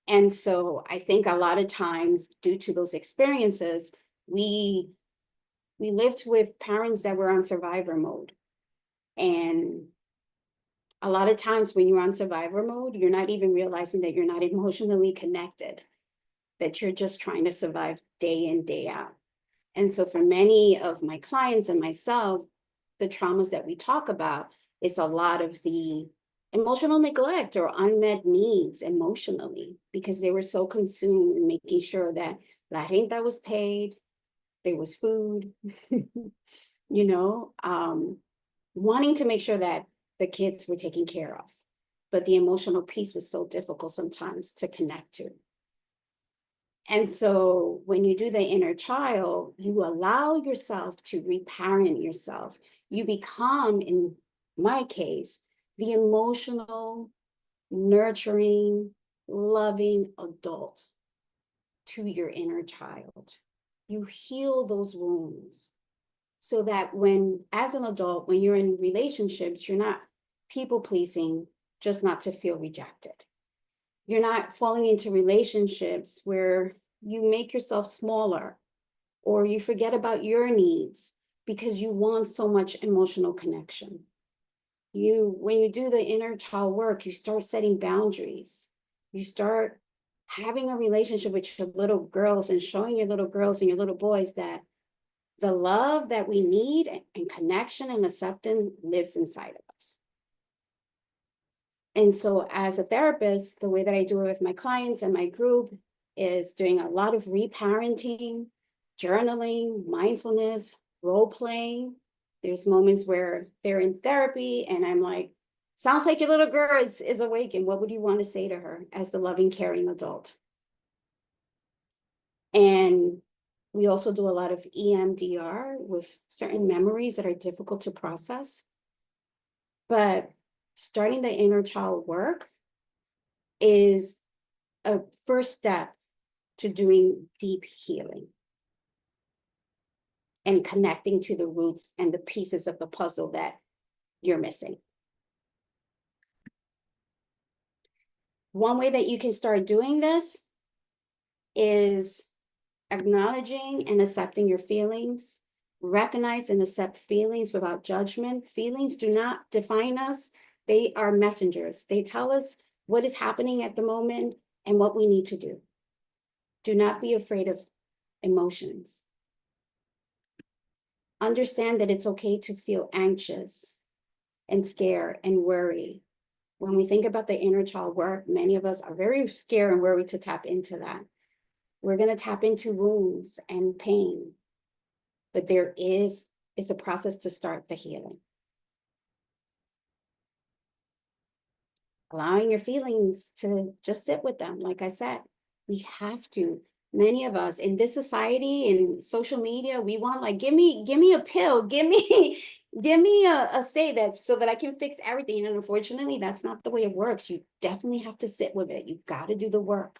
And so I think a lot of times, due to those experiences, we lived with parents that were on survivor mode. And a lot of times when you're on survivor mode, you're not even realizing that you're not emotionally connected, that you're just trying to survive day in, day out. And so for many of my clients and myself, the traumas that we talk about is a lot of the emotional neglect or unmet needs emotionally, because they were so consumed in making sure that la renta was paid, there was food, you know, wanting to make sure that the kids were taken care of. But the emotional piece was so difficult sometimes to connect to. And so when you do the inner child, you allow yourself to reparent yourself. You become, in my case, the emotional, nurturing, loving adult to your inner child. You heal those wounds so that when, as an adult, when you're in relationships, you're not people pleasing just not to feel rejected. You're not falling into relationships where you make yourself smaller or you forget about your needs because you want so much emotional connection. When you do the inner child work, you start setting boundaries. You start having a relationship with your little girls and showing your little girls and your little boys that the love that we need and connection and acceptance lives inside of us. And so as a therapist, the way that I do it with my clients and my group is doing a lot of reparenting, journaling, mindfulness, role playing. There's moments where they're in therapy and I'm like, sounds like your little girl is awake, and what would you want to say to her as the loving, caring adult? And we also do a lot of EMDR with certain memories that are difficult to process. But starting the inner child work is a first step to doing deep healing and connecting to the roots and the pieces of the puzzle that you're missing. One way that you can start doing this is acknowledging and accepting your feelings. Recognize and accept feelings without judgment. Feelings do not define us. They are messengers. They tell us what is happening at the moment and what we need to do. Do not be afraid of emotions. Understand that it's okay to feel anxious and scared and worry. When we think about the inner child work, many of us are very scared and worried to tap into that. We're going to tap into wounds and pain, but it's a process to start the healing. Allowing your feelings to just sit with them. Like I said, we have to. Many of us in this society, in social media, we want like, give me a pill, give me a say that so that I can fix everything. And unfortunately, that's not the way it works. You definitely have to sit with it. You got to do the work.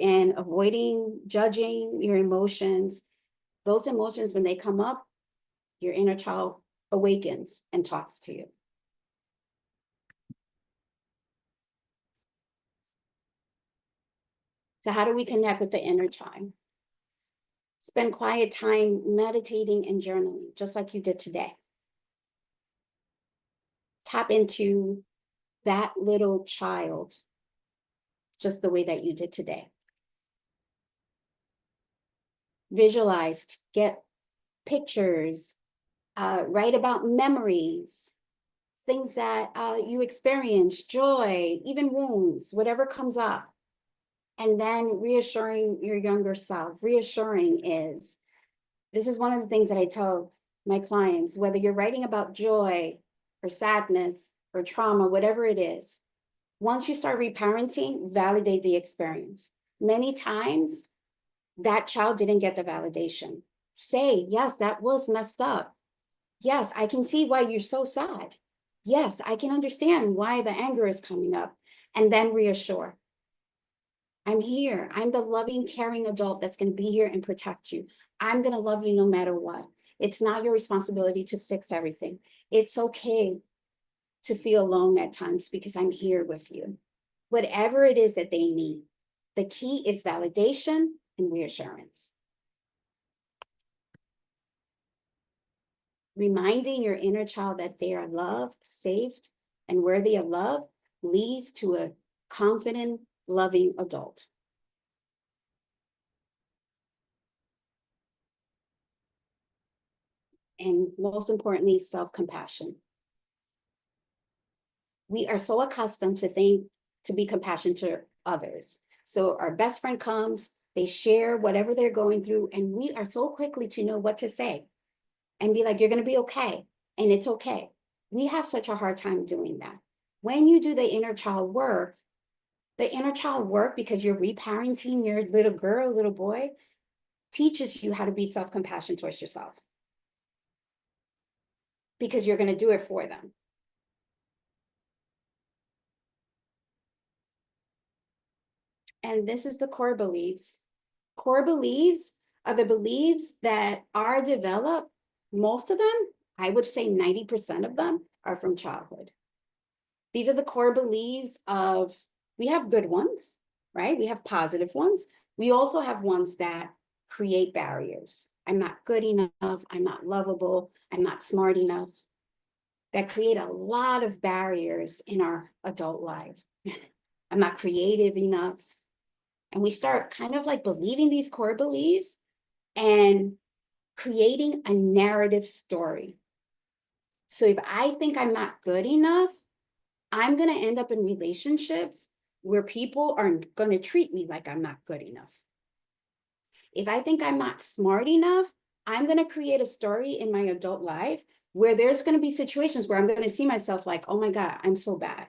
And avoiding judging your emotions. Those emotions, when they come up, your inner child awakens and talks to you. So how do we connect with the inner child? Spend quiet time meditating and journaling, just like you did today. Tap into that little child, just the way that you did today. Visualize, get pictures, write about memories, things that you experienced, joy, even wounds, whatever comes up. And then reassuring your younger self. Reassuring is, this is one of the things that I tell my clients, whether you're writing about joy or sadness or trauma, whatever it is, once you start reparenting, validate the experience. Many times, that child didn't get the validation. Say, yes, that was messed up. Yes, I can see why you're so sad. Yes, I can understand why the anger is coming up. And then reassure. I'm here. I'm the loving, caring adult that's going to be here and protect you. I'm going to love you no matter what. It's not your responsibility to fix everything. It's okay to feel alone at times because I'm here with you. Whatever it is that they need, the key is validation and reassurance. reminding your inner child that they are loved, saved, and worthy of love leads to a confident, loving adult. And most importantly, self-compassion. We are so accustomed to be compassionate to others. So our best friend comes, they share whatever they're going through, and we are so quickly to know what to say and be like, you're going to be okay, and it's okay. We have such a hard time doing that. When you do the inner child work, because you're reparenting your little girl, little boy, teaches you how to be self-compassionate towards yourself, because you're going to do it for them. And this is the core beliefs. Core beliefs are the beliefs that are developed. Most of them, I would say 90% of them, are from childhood. These are the core beliefs of, we have good ones, right? We have positive ones. We also have ones that create barriers. I'm not good enough. I'm not lovable. I'm not smart enough. That create a lot of barriers in our adult life. I'm not creative enough. And we start kind of like believing these core beliefs and creating a narrative story. So if I think I'm not good enough, I'm going to end up in relationships where people are going to treat me like I'm not good enough. If I think I'm not smart enough, I'm going to create a story in my adult life where there's going to be situations where I'm going to see myself like, oh my God, I'm so bad.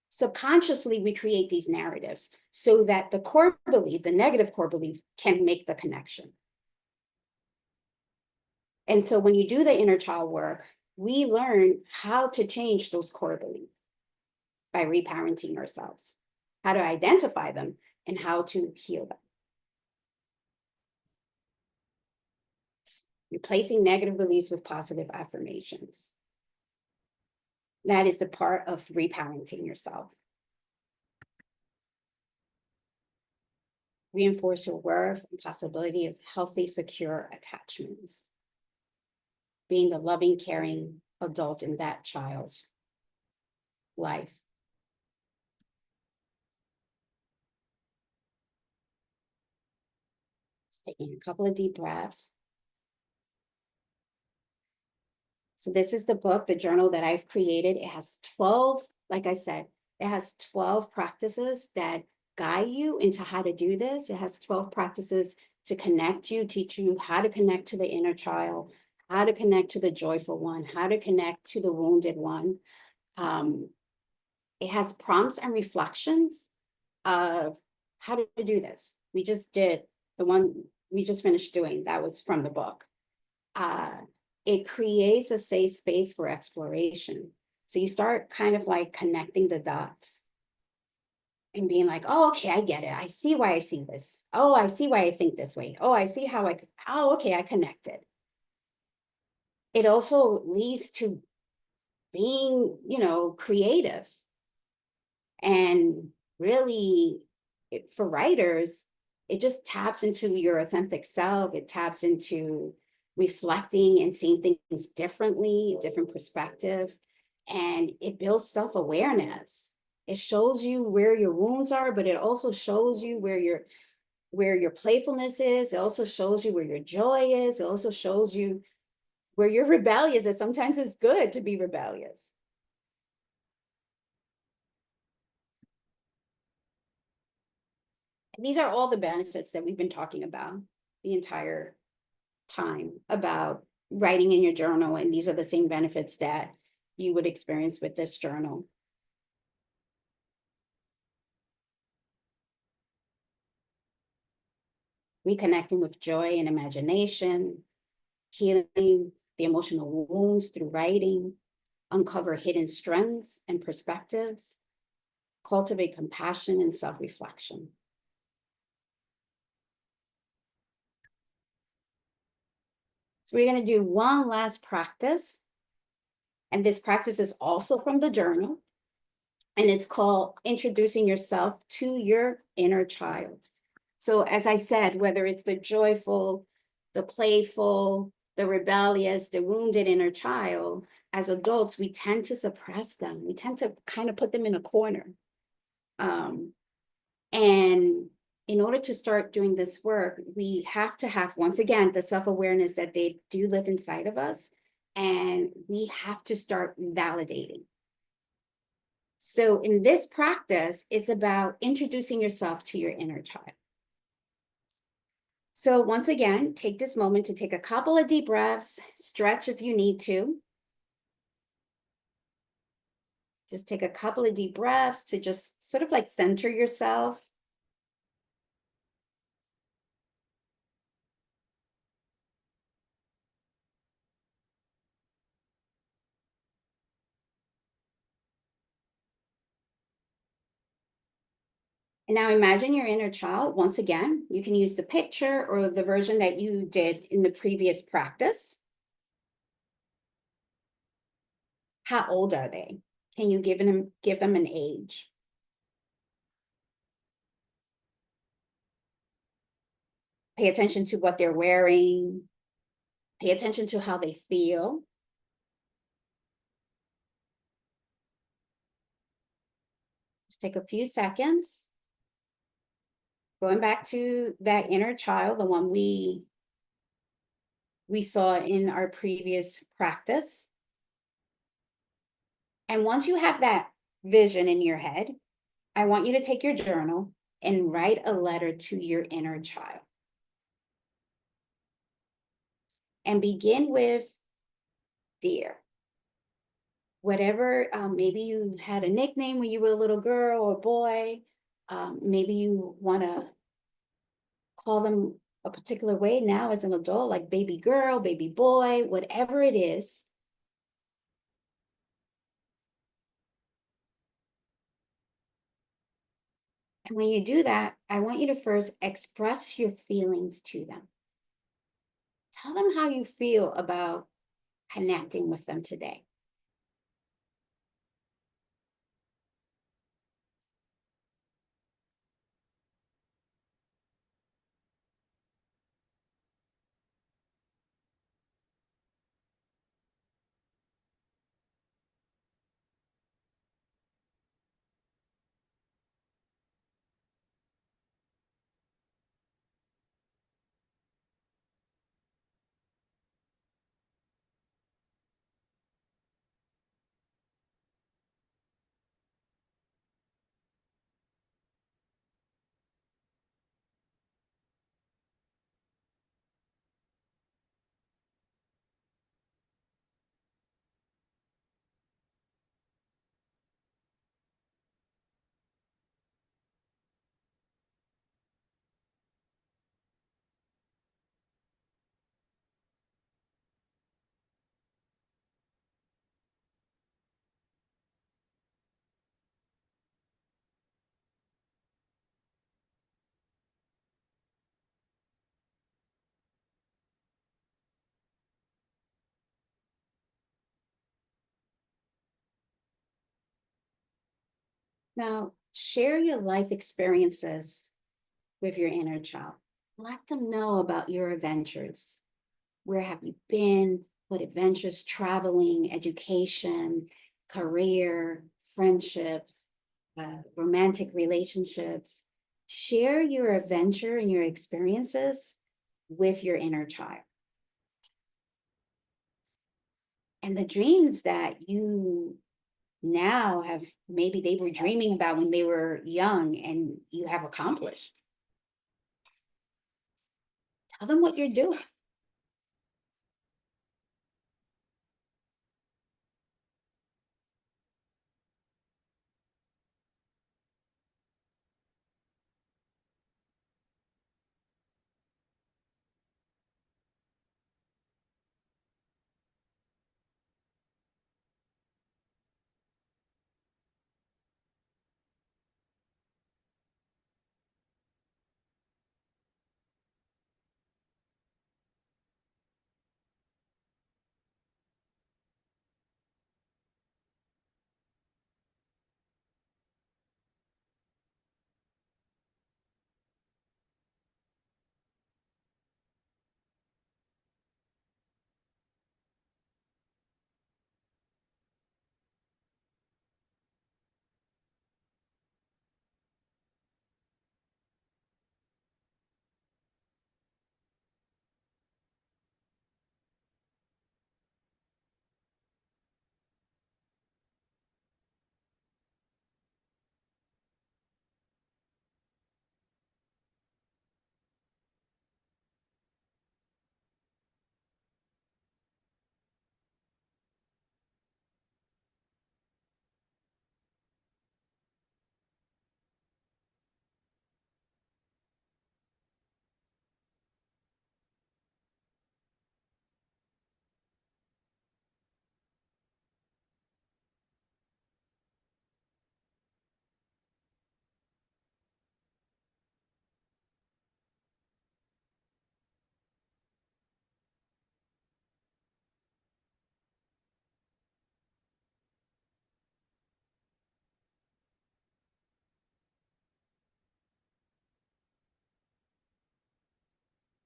Subconsciously, we create these narratives so that the core belief, the negative core belief, can make the connection. And so when you do the inner child work, we learn how to change those core beliefs by reparenting ourselves, how to identify them, and how to heal them. Replacing negative beliefs with positive affirmations. That is the part of reparenting yourself. Reinforce your worth and possibility of healthy, secure attachments. Being the loving, caring adult in that child's life. Just taking a couple of deep breaths. So this is the book, the journal that I've created. It has 12, like I said, it has 12 practices that guide you into how to do this. It has 12 practices to connect you, teach you how to connect to the inner child, how to connect to the joyful one, how to connect to the wounded one. It has prompts and reflections of how to do this. We just did the one we just finished doing, that was from the book. It creates a safe space for exploration. So you start kind of like connecting the dots and being like, oh, okay, I get it. I see why I see this. Oh, I see why I think this way. Oh, I see how oh, okay, I connected. It also leads to being, creative. And really, for writers, it just taps into your authentic self. It taps into reflecting and seeing things differently, different perspective, and it builds self-awareness. It shows you where your wounds are, but it also shows you where your playfulness is. It also shows you where your joy is. It also shows you where you're rebellious, that sometimes it's good to be rebellious. These are all the benefits that we've been talking about the entire time about writing in your journal. And these are the same benefits that you would experience with this journal. Reconnecting with joy and imagination, healing the emotional wounds through writing, uncover hidden strengths and perspectives, cultivate compassion and self-reflection. So we're going to do one last practice. And this practice is also from the journal. And it's called introducing yourself to your inner child. So as I said, whether it's the joyful, the playful, the rebellious, the wounded inner child, as adults, we tend to suppress them. We tend to kind of put them in a corner. And in order to start doing this work, we have to have, once again, the self-awareness that they do live inside of us, and we have to start validating. So in this practice, it's about introducing yourself to your inner child. So once again, take this moment to take a couple of deep breaths, stretch if you need to. Just take a couple of deep breaths to just sort of like center yourself. And now imagine your inner child. Once again, you can use the picture or the version that you did in the previous practice. How old are they? Can you give them an age? Pay attention to what they're wearing. Pay attention to how they feel. Just take a few seconds. Going back to that inner child, the one we saw in our previous practice. And once you have that vision in your head, I want you to take your journal and write a letter to your inner child. And begin with dear. Whatever, maybe you had a nickname when you were a little girl or boy. Maybe you want to call them a particular way now as an adult, like baby girl, baby boy, whatever it is. And when you do that, I want you to first express your feelings to them. Tell them how you feel about connecting with them today. Now, share your life experiences with your inner child. Let them know about your adventures. Where have you been? What adventures, traveling, education, career, friendship, romantic relationships. Share your adventure and your experiences with your inner child. And the dreams that you now have, maybe they were dreaming about when they were young and you have accomplished. Tell them what you're doing.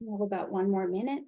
We have about 1 more minute.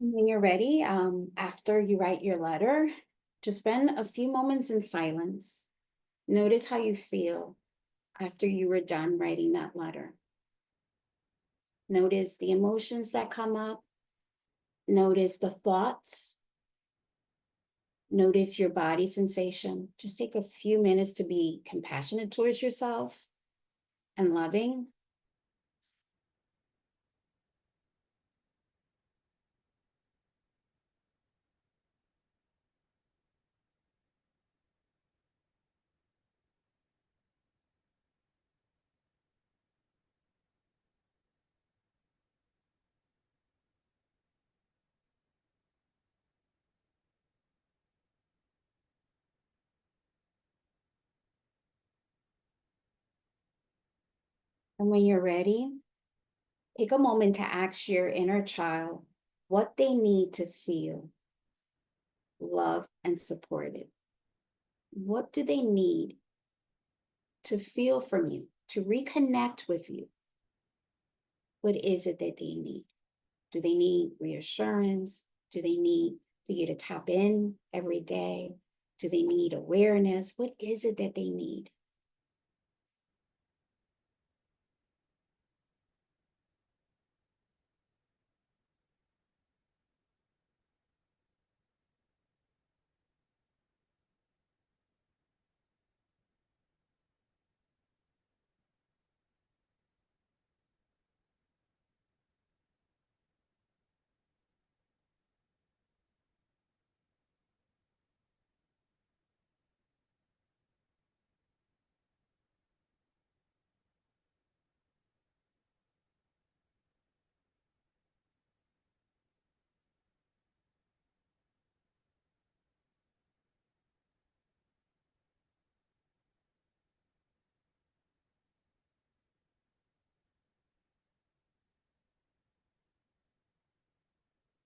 When you're ready, after you write your letter, just spend a few moments in silence. Notice how you feel after you were done writing that letter. Notice the emotions that come up. Notice the thoughts. Notice your body sensation. Just take a few minutes to be compassionate towards yourself and loving. And when you're ready, take a moment to ask your inner child what they need to feel loved and supported. What do they need to feel from you, to reconnect with you? What is it that they need? Do they need reassurance? Do they need for you to tap in every day? Do they need awareness? What is it that they need?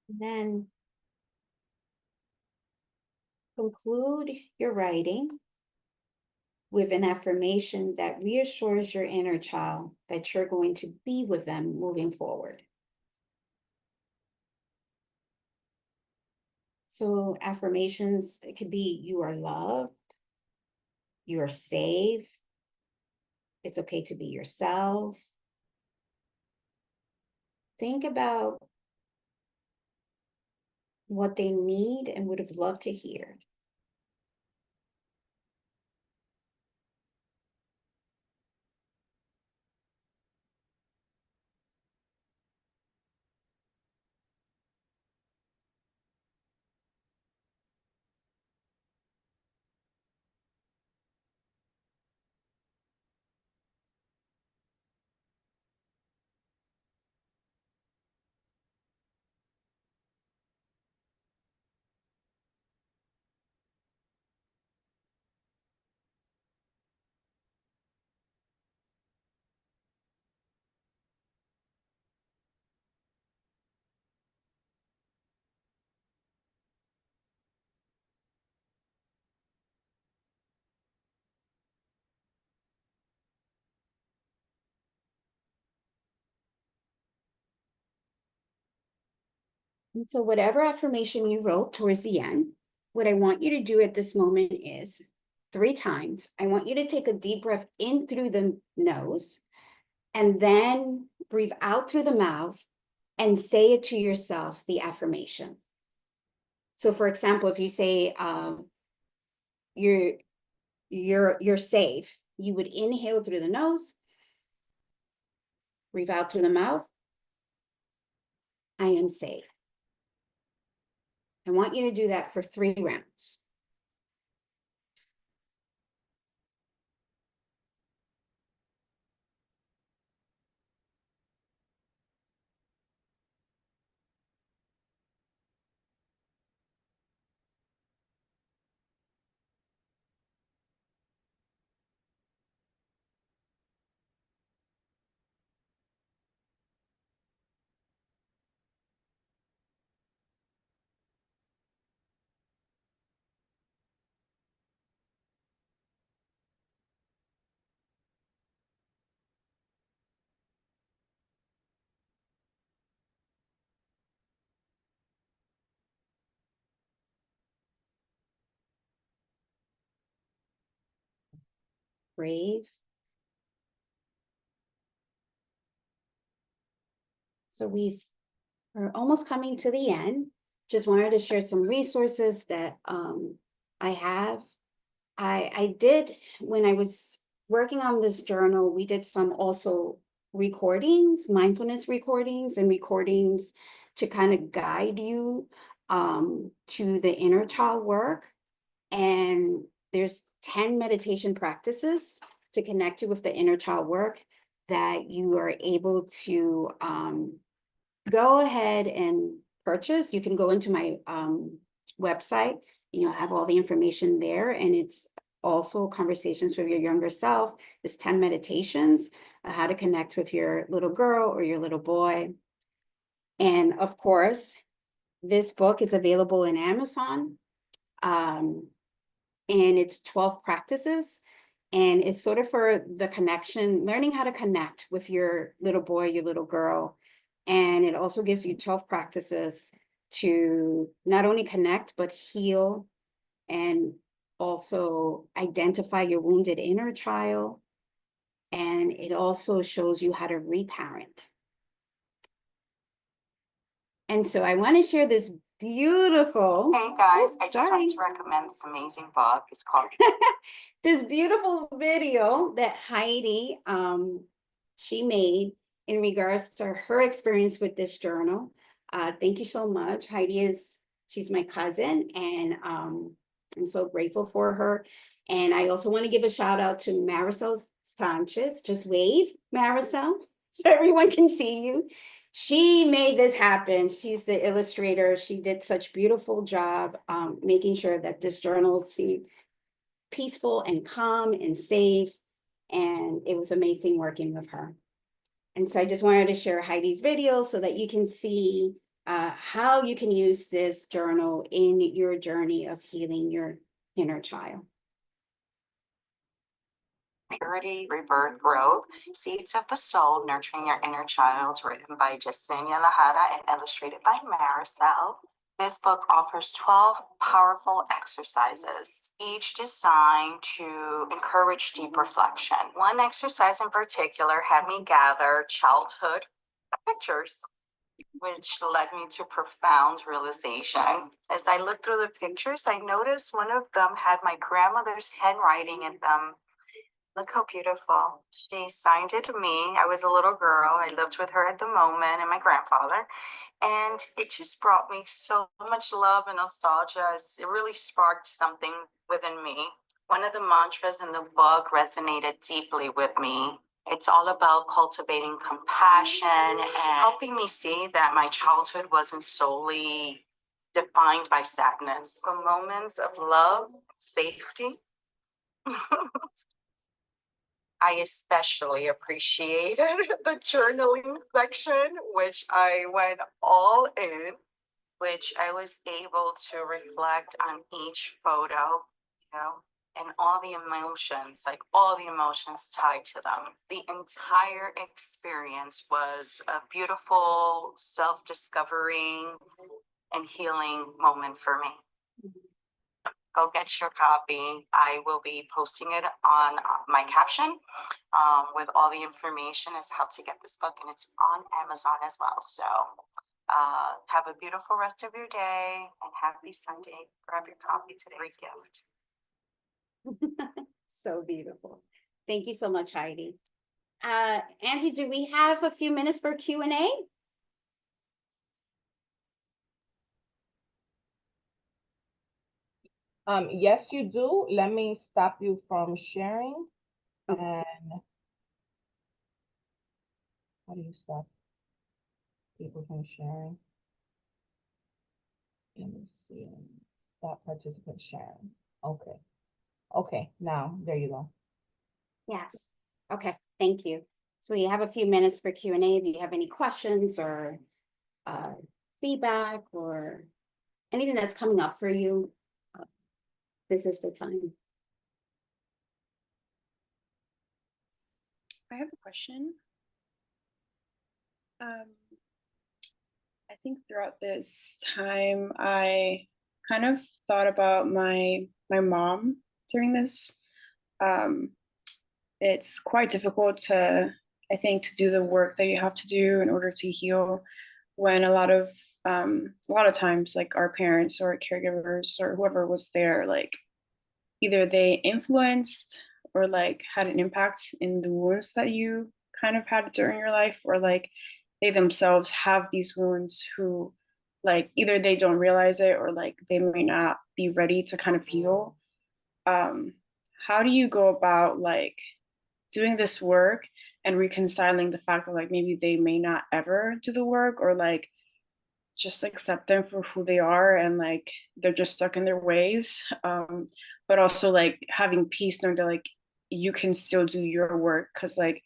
And then conclude your writing with an affirmation that reassures your inner child that you're going to be with them moving forward. So affirmations, it could be you are loved, you are safe, it's okay to be yourself. Think about what they need and would have loved to hear. And so whatever affirmation you wrote towards the end, what I want you to do at this moment is 3 times. I want you to take a deep breath in through the nose and then breathe out through the mouth and say it to yourself, the affirmation. So for example, if you say you're safe, you would inhale through the nose, breathe out through the mouth. I am safe. I want you to do that for 3 rounds. Brave. So we're almost coming to the end. Just wanted to share some resources that I have. I did, when I was working on this journal, we did some also recordings, mindfulness recordings and recordings to kind of guide you to the inner child work. And there's 10 meditation practices to connect you with the inner child work that you are able to go ahead and purchase. You can go into my website, and you'll have all the information there. And it's also conversations with your younger self. It's 10 meditations, how to connect with your little girl or your little boy. And of course, this book is available in Amazon. And it's 12 practices. And it's sort of for the connection, learning how to connect with your little boy, your little girl. And it also gives you 12 practices to not only connect, but heal and also identify your wounded inner child. And it also shows you how to reparent. And so I want to share this beautiful. Hey guys, I just sorry. wanted to recommend this amazing book. It's called This beautiful video that Heidi she made in regards to her experience with this journal. Thank you so much. She's my cousin, and I'm so grateful for her. And I also want to give a shout out to Marisol Sanchez. Just wave, Marisol, so everyone can see you. She made this happen. She's the illustrator. She did such beautiful job making sure that this journal seemed peaceful and calm and safe. And it was amazing working with her. And so I just wanted to share Heidi's video so that you can see how you can use this journal in your journey of healing your inner child. Purity, Rebirth, Growth, Seeds of the Soul, Nurturing Your Inner Child, written by Yessenia Lajara and illustrated by Marisol. This book offers 12 powerful exercises, each designed to encourage deep reflection. One exercise in particular had me gather childhood pictures, which led me to profound realization. As I looked through the pictures, I noticed one of them had my grandmother's handwriting in them. Look how beautiful. She signed it to me. I was a little girl. I lived with her at the moment and my grandfather. And it just brought me so much love and nostalgia. It really sparked something within me. One of the mantras in the book resonated deeply with me. It's all about cultivating compassion and helping me see that my childhood wasn't solely defined by sadness. The moments of love, safety. I especially appreciated the journaling section, which I went all in, which I was able to reflect on each photo, and all the emotions, tied to them. The entire experience was a beautiful self-discovering and healing moment for me. Go get your copy. I will be posting it on my caption with all the information as how to get this book, and it's on Amazon as well. So have a beautiful rest of your day and happy Sunday. Grab your copy today. Gift. So beautiful. Thank you so much, Heidi. Angie, do we have a few minutes for Q&A? Yes, you do. Let me stop you from sharing. Okay. And how do you stop people from sharing? Let me see. Stop participant sharing. Okay. Okay, now there you go. Yes. Okay, thank you. So we have a few minutes for Q&A. If you have any questions or feedback or anything that's coming up for you, this is the time. I have a question. I think throughout this time, I kind of thought about my mom during this. It's quite difficult to, I think, to do the work that you have to do in order to heal when a lot of times, like our parents or caregivers or whoever was there, like either they influenced or like had an impact in the wounds that you kind of had during your life, or like they themselves have these wounds who like either they don't realize it or like they may not be ready to kind of heal. How do you go about like doing this work and reconciling the fact that like maybe they may not ever do the work, or like just accept them for who they are and like they're just stuck in their ways, but also like having peace knowing that like you can still do your work, because like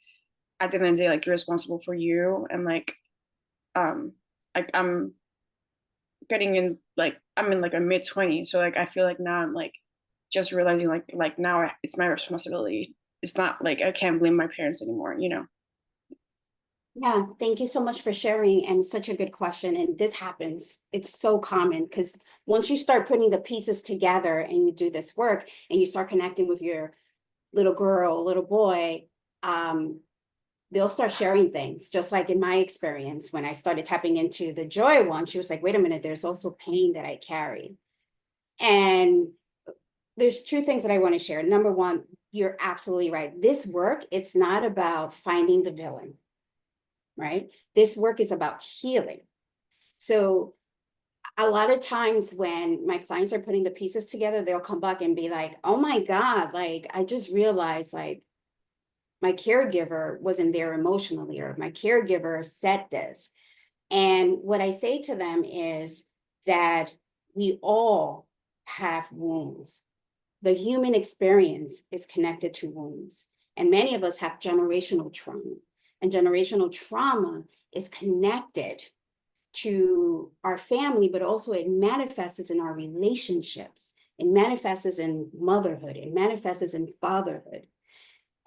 at the end of the day like you're responsible for you, and like I'm getting in like I'm in like a mid-20s, so like I feel like now I'm like just realizing like now it's my responsibility. It's not like I can't blame my parents anymore, you know. Yeah, thank you so much for sharing, and such a good question. And this happens, it's so common, because once you start putting the pieces together and you do this work and you start connecting with your little girl, little boy, they'll start sharing things. Just like in my experience, when I started tapping into the joy one, she was like, wait a minute, there's also pain that I carry. And there's two things that I want to share. Number one, you're absolutely right. This work, it's not about finding the villain, right? This work is about healing. So a lot of times when my clients are putting the pieces together, they'll come back and be like, oh my God, like, I just realized like my caregiver wasn't there emotionally, or my caregiver said this. And what I say to them is that we all have wounds. The human experience is connected to wounds. And many of us have generational trauma. And generational trauma is connected to our family, but also it manifests in our relationships. It manifests in motherhood. It manifests in fatherhood.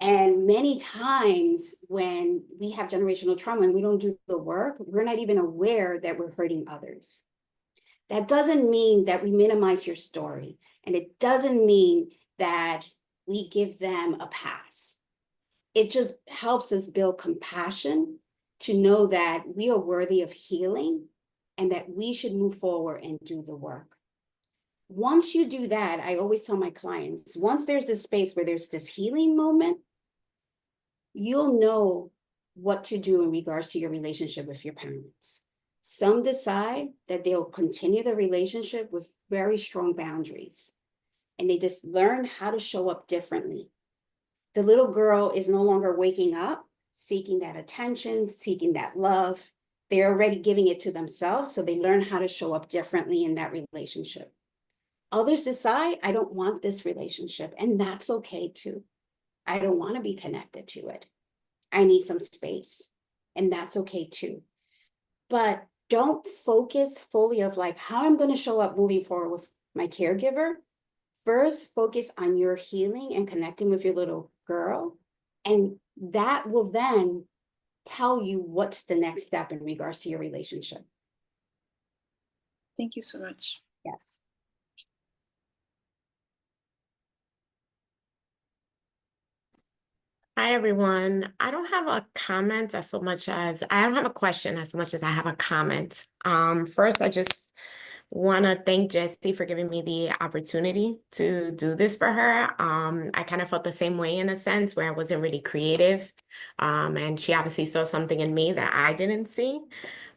And many times when we have generational trauma and we don't do the work, we're not even aware that we're hurting others. That doesn't mean that we minimize your story. And it doesn't mean that we give them a pass. It just helps us build compassion to know that we are worthy of healing and that we should move forward and do the work. Once you do that, I always tell my clients, once there's this space where there's this healing moment, you'll know what to do in regards to your relationship with your parents. Some decide that they'll continue the relationship with very strong boundaries, and they just learn how to show up differently. The little girl is no longer waking up, seeking that attention, seeking that love. They're already giving it to themselves, so they learn how to show up differently in that relationship. Others decide, I don't want this relationship, and that's okay too. I don't want to be connected to it. I need some space, and that's okay too. But don't focus fully of like how I'm going to show up moving forward with my caregiver. First, focus on your healing and connecting with your little girl. And that will then tell you what's the next step in regards to your relationship. Thank you so much. Yes. Hi, everyone. I don't have a comment as so much as I don't have a question as much as I have a comment. First, I just want to thank Jessie for giving me the opportunity to do this for her. I kind of felt the same way in a sense where I wasn't really creative. And she obviously saw something in me that I didn't see.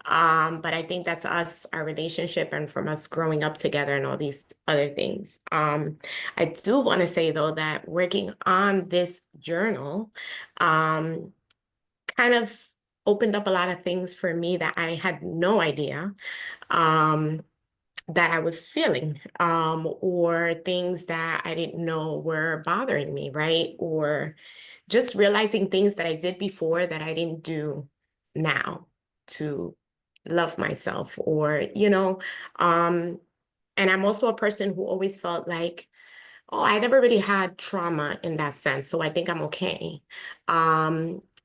But I think that's us, our relationship, and from us growing up together and all these other things. I do want to say, though, that working on this journal kind of opened up a lot of things for me that I had no idea that I was feeling, or things that I didn't know were bothering me, right? Or just realizing things that I did before that I didn't do now to love myself, or, and I'm also a person who always felt like, oh, I never really had trauma in that sense, so I think I'm okay.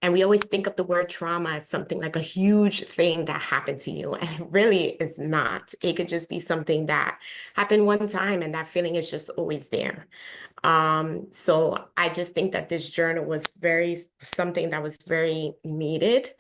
And we always think of the word trauma as something like a huge thing that happened to you, and it really is not. It could just be something that happened one time, and that feeling is just always there. So I just think that this journal was something that was very needed,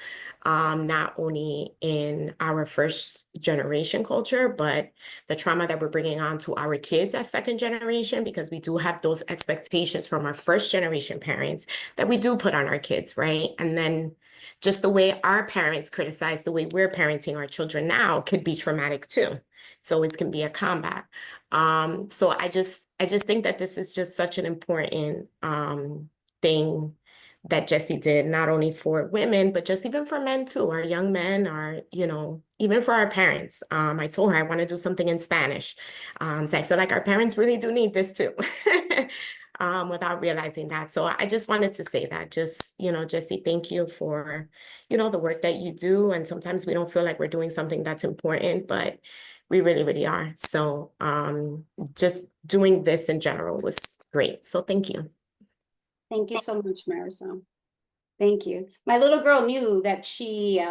not only in our first generation culture, but the trauma that we're bringing on to our kids as second generation, because we do have those expectations from our first generation parents that we do put on our kids, right? And then just the way our parents criticize the way we're parenting our children now could be traumatic too. So it can be a combat. So I just think that this is just such an important thing that Jessie did, not only for women, but just even for men too, our young men, or, even for our parents. I told her I want to do something in Spanish. So I feel like our parents really do need this too. Without realizing that. So I just wanted to say that, just, Jessie, thank you for, the work that you do. And sometimes we don't feel like we're doing something that's important, but we really, really are. So just doing this in general was great. So thank you. Thank you so much, Marisol. Thank you. My little girl knew that she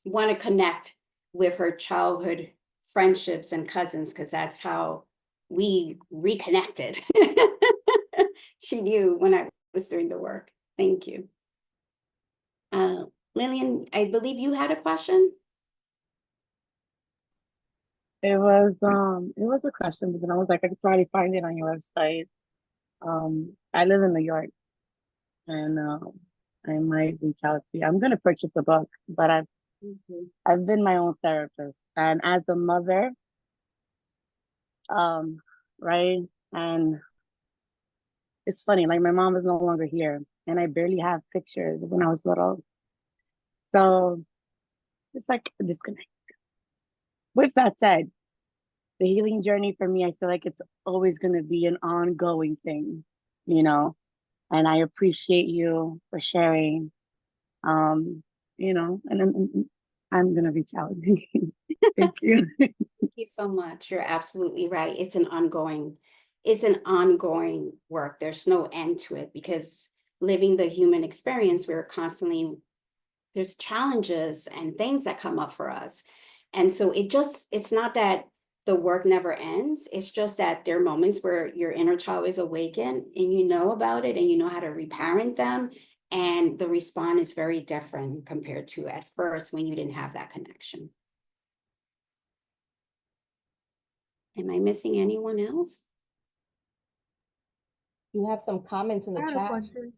want to connect with her childhood friendships and cousins, because that's how we reconnected. She knew when I was doing the work. Thank you. Lillian, I believe you had a question. It was a question, but then I was like, I could probably find it on your website. I live in New York, and I might reach out to you. I'm gonna purchase a book, but I've been my own therapist, and as a mother, right, and it's funny, like my mom is no longer here, and I barely have pictures of when I was little, so it's like a disconnect. With that said, the healing journey for me, I feel like it's always going to be an ongoing thing, you know, and I appreciate you for sharing, and I'm going to reach out. Thank you. Thank you so much. You're absolutely right. It's an ongoing work. There's no end to it, because living the human experience, there's challenges and things that come up for us. And so it's not that the work never ends. It's just that there are moments where your inner child is awakened and you know about it and you know how to reparent them. And the response is very different compared to at first when you didn't have that connection. Am I missing anyone else? You have some comments in the I had a chat. question.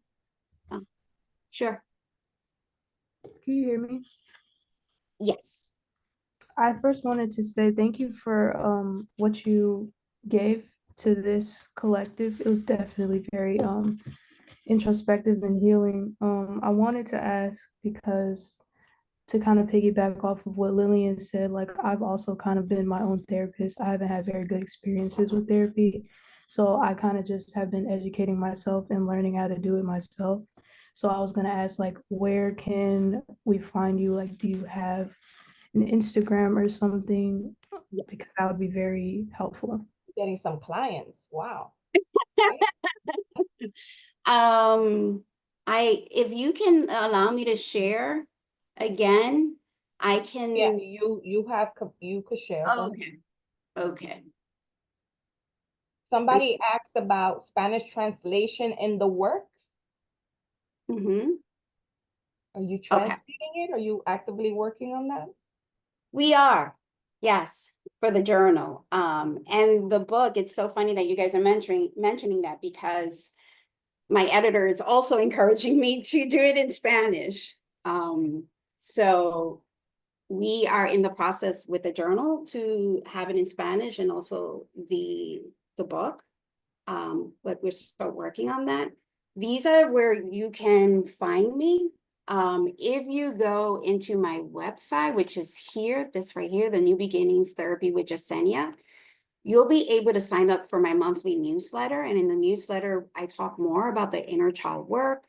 Sure. Can you hear me? Yes. I first wanted to say thank you for what you gave to this collective. It was definitely very introspective and healing. I wanted to ask, because to kind of piggyback off of what Lillian said, like I've also kind of been my own therapist. I haven't had very good experiences with therapy. So I kind of just have been educating myself and learning how to do it myself. So I was gonna ask, like, where can we find you? Like, do you have an Instagram or something? Yes. Because that would be very helpful. Getting some clients. Wow. If you can allow me to share again, I Yeah, can, you could share. Go ahead. okay, okay. Somebody asked about Spanish translation in the works. Mm-hmm. Are you Okay. translating it? Are you actively working on that? We are, yes, for the journal. And the book, it's so funny that you guys are mentioning that because my editor is also encouraging me to do it in Spanish. So we are in the process with the journal to have it in Spanish and also the book. But we're still working on that. These are where you can find me. If you go into my website, which is here, this right here, the New Beginnings Therapy with Yessenia, you'll be able to sign up for my monthly newsletter. And in the newsletter, I talk more about the inner child work.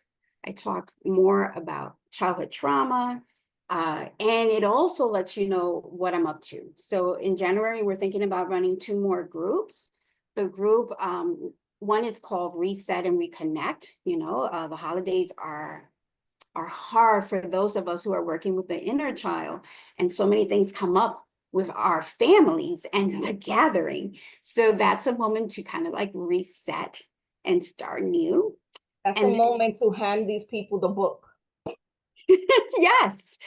I talk more about childhood trauma. And it also lets you know what I'm up to. So in January, we're thinking about running 2 more groups. The group, one is called Reset and Reconnect. You know, the holidays are hard for those of us who are working with the inner child. And so many things come up with our families and the gathering. So that's a moment to kind of like reset and start new. That's And a moment to hand these people the book. yes.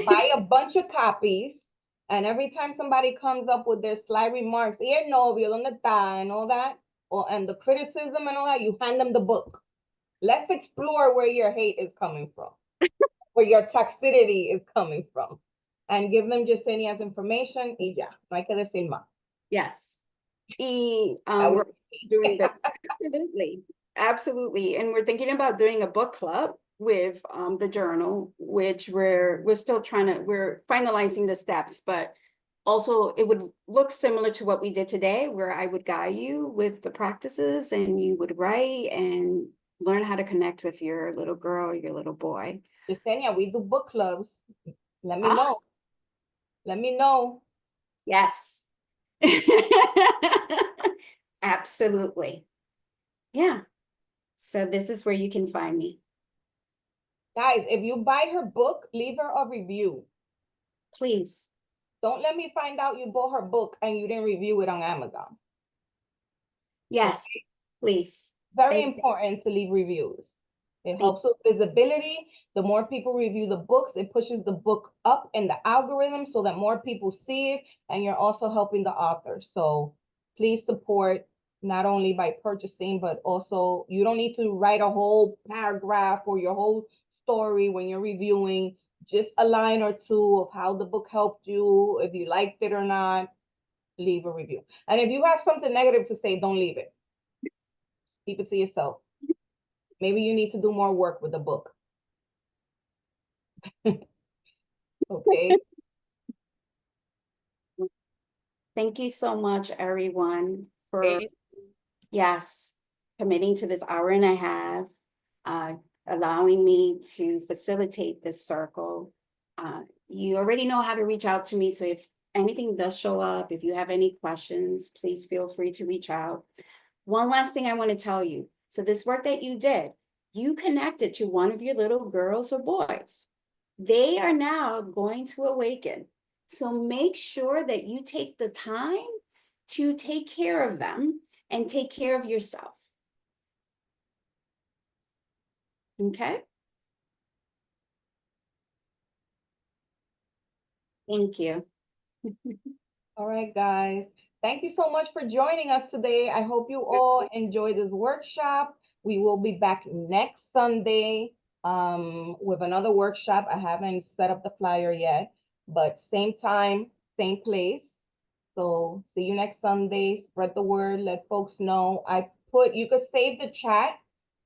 Buy a bunch of copies, and every time somebody comes up with their sly remarks, "Your novio, ¿dónde está?" and all that, and the criticism and all that, you hand them the book. Let's explore where your hate is coming from, where your toxicity is coming from, and give them Yesenia's information, y ya, no hay que decir más. Yes. We're would doing the absolutely. And we're thinking about doing a book club with the journal, which we're finalizing the steps, but also it would look similar to what we did today, where I would guide you with the practices and you would write and learn how to connect with your little girl, your little boy. Yesenia, we do book clubs. Let me Ah. know. Let me know. Yes. Absolutely. Yeah. So this is where you can find me. Guys, if you buy her book, leave her a review. Please. Don't let me find out you bought her book and you didn't review it on Amazon. Yes, please. Very Thank important to leave reviews. It Thank- helps with visibility. The more people review the books, it pushes the book up in the algorithm so that more people see it, and you're also helping the author. So please support not only by purchasing, but also you don't need to write a whole paragraph or your whole story when you're reviewing. Just a line or two of how the book helped you, if you liked it or not, leave a review. And if you have something negative to say, don't leave it. Keep it to yourself. Maybe you need to do more work with the book. Okay. Thank you so much, everyone, for yes, committing to this hour and a half, allowing me to facilitate this circle. You already know how to reach out to me. So if anything does show up, if you have any questions, please feel free to reach out. One last thing I want to tell you. So this work that you did, you connected to one of your little girls or boys. They are now going to awaken. So make sure that you take the time to take care of them and take care of yourself. Okay? Thank you. All right, guys. Thank you so much for joining us today. I hope you all enjoy this workshop. We will be back next Sunday with another workshop. I haven't set up the flyer yet, but same time, same place. So see you next Sunday. Spread the word. Let folks know. You could save the chat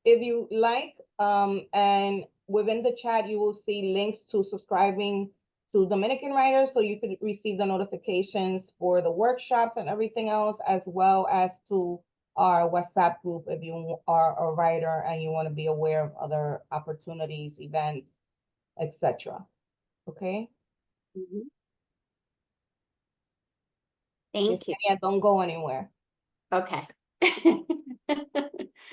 if you like. And within the chat, you will see links to subscribing to Dominican Writers, so you could receive the notifications for the workshops and everything else, as well as to our WhatsApp group if you are a writer and you want to be aware of other opportunities, events, etc. Okay? Mhm. Thank you. Yeah, don't go anywhere. Okay.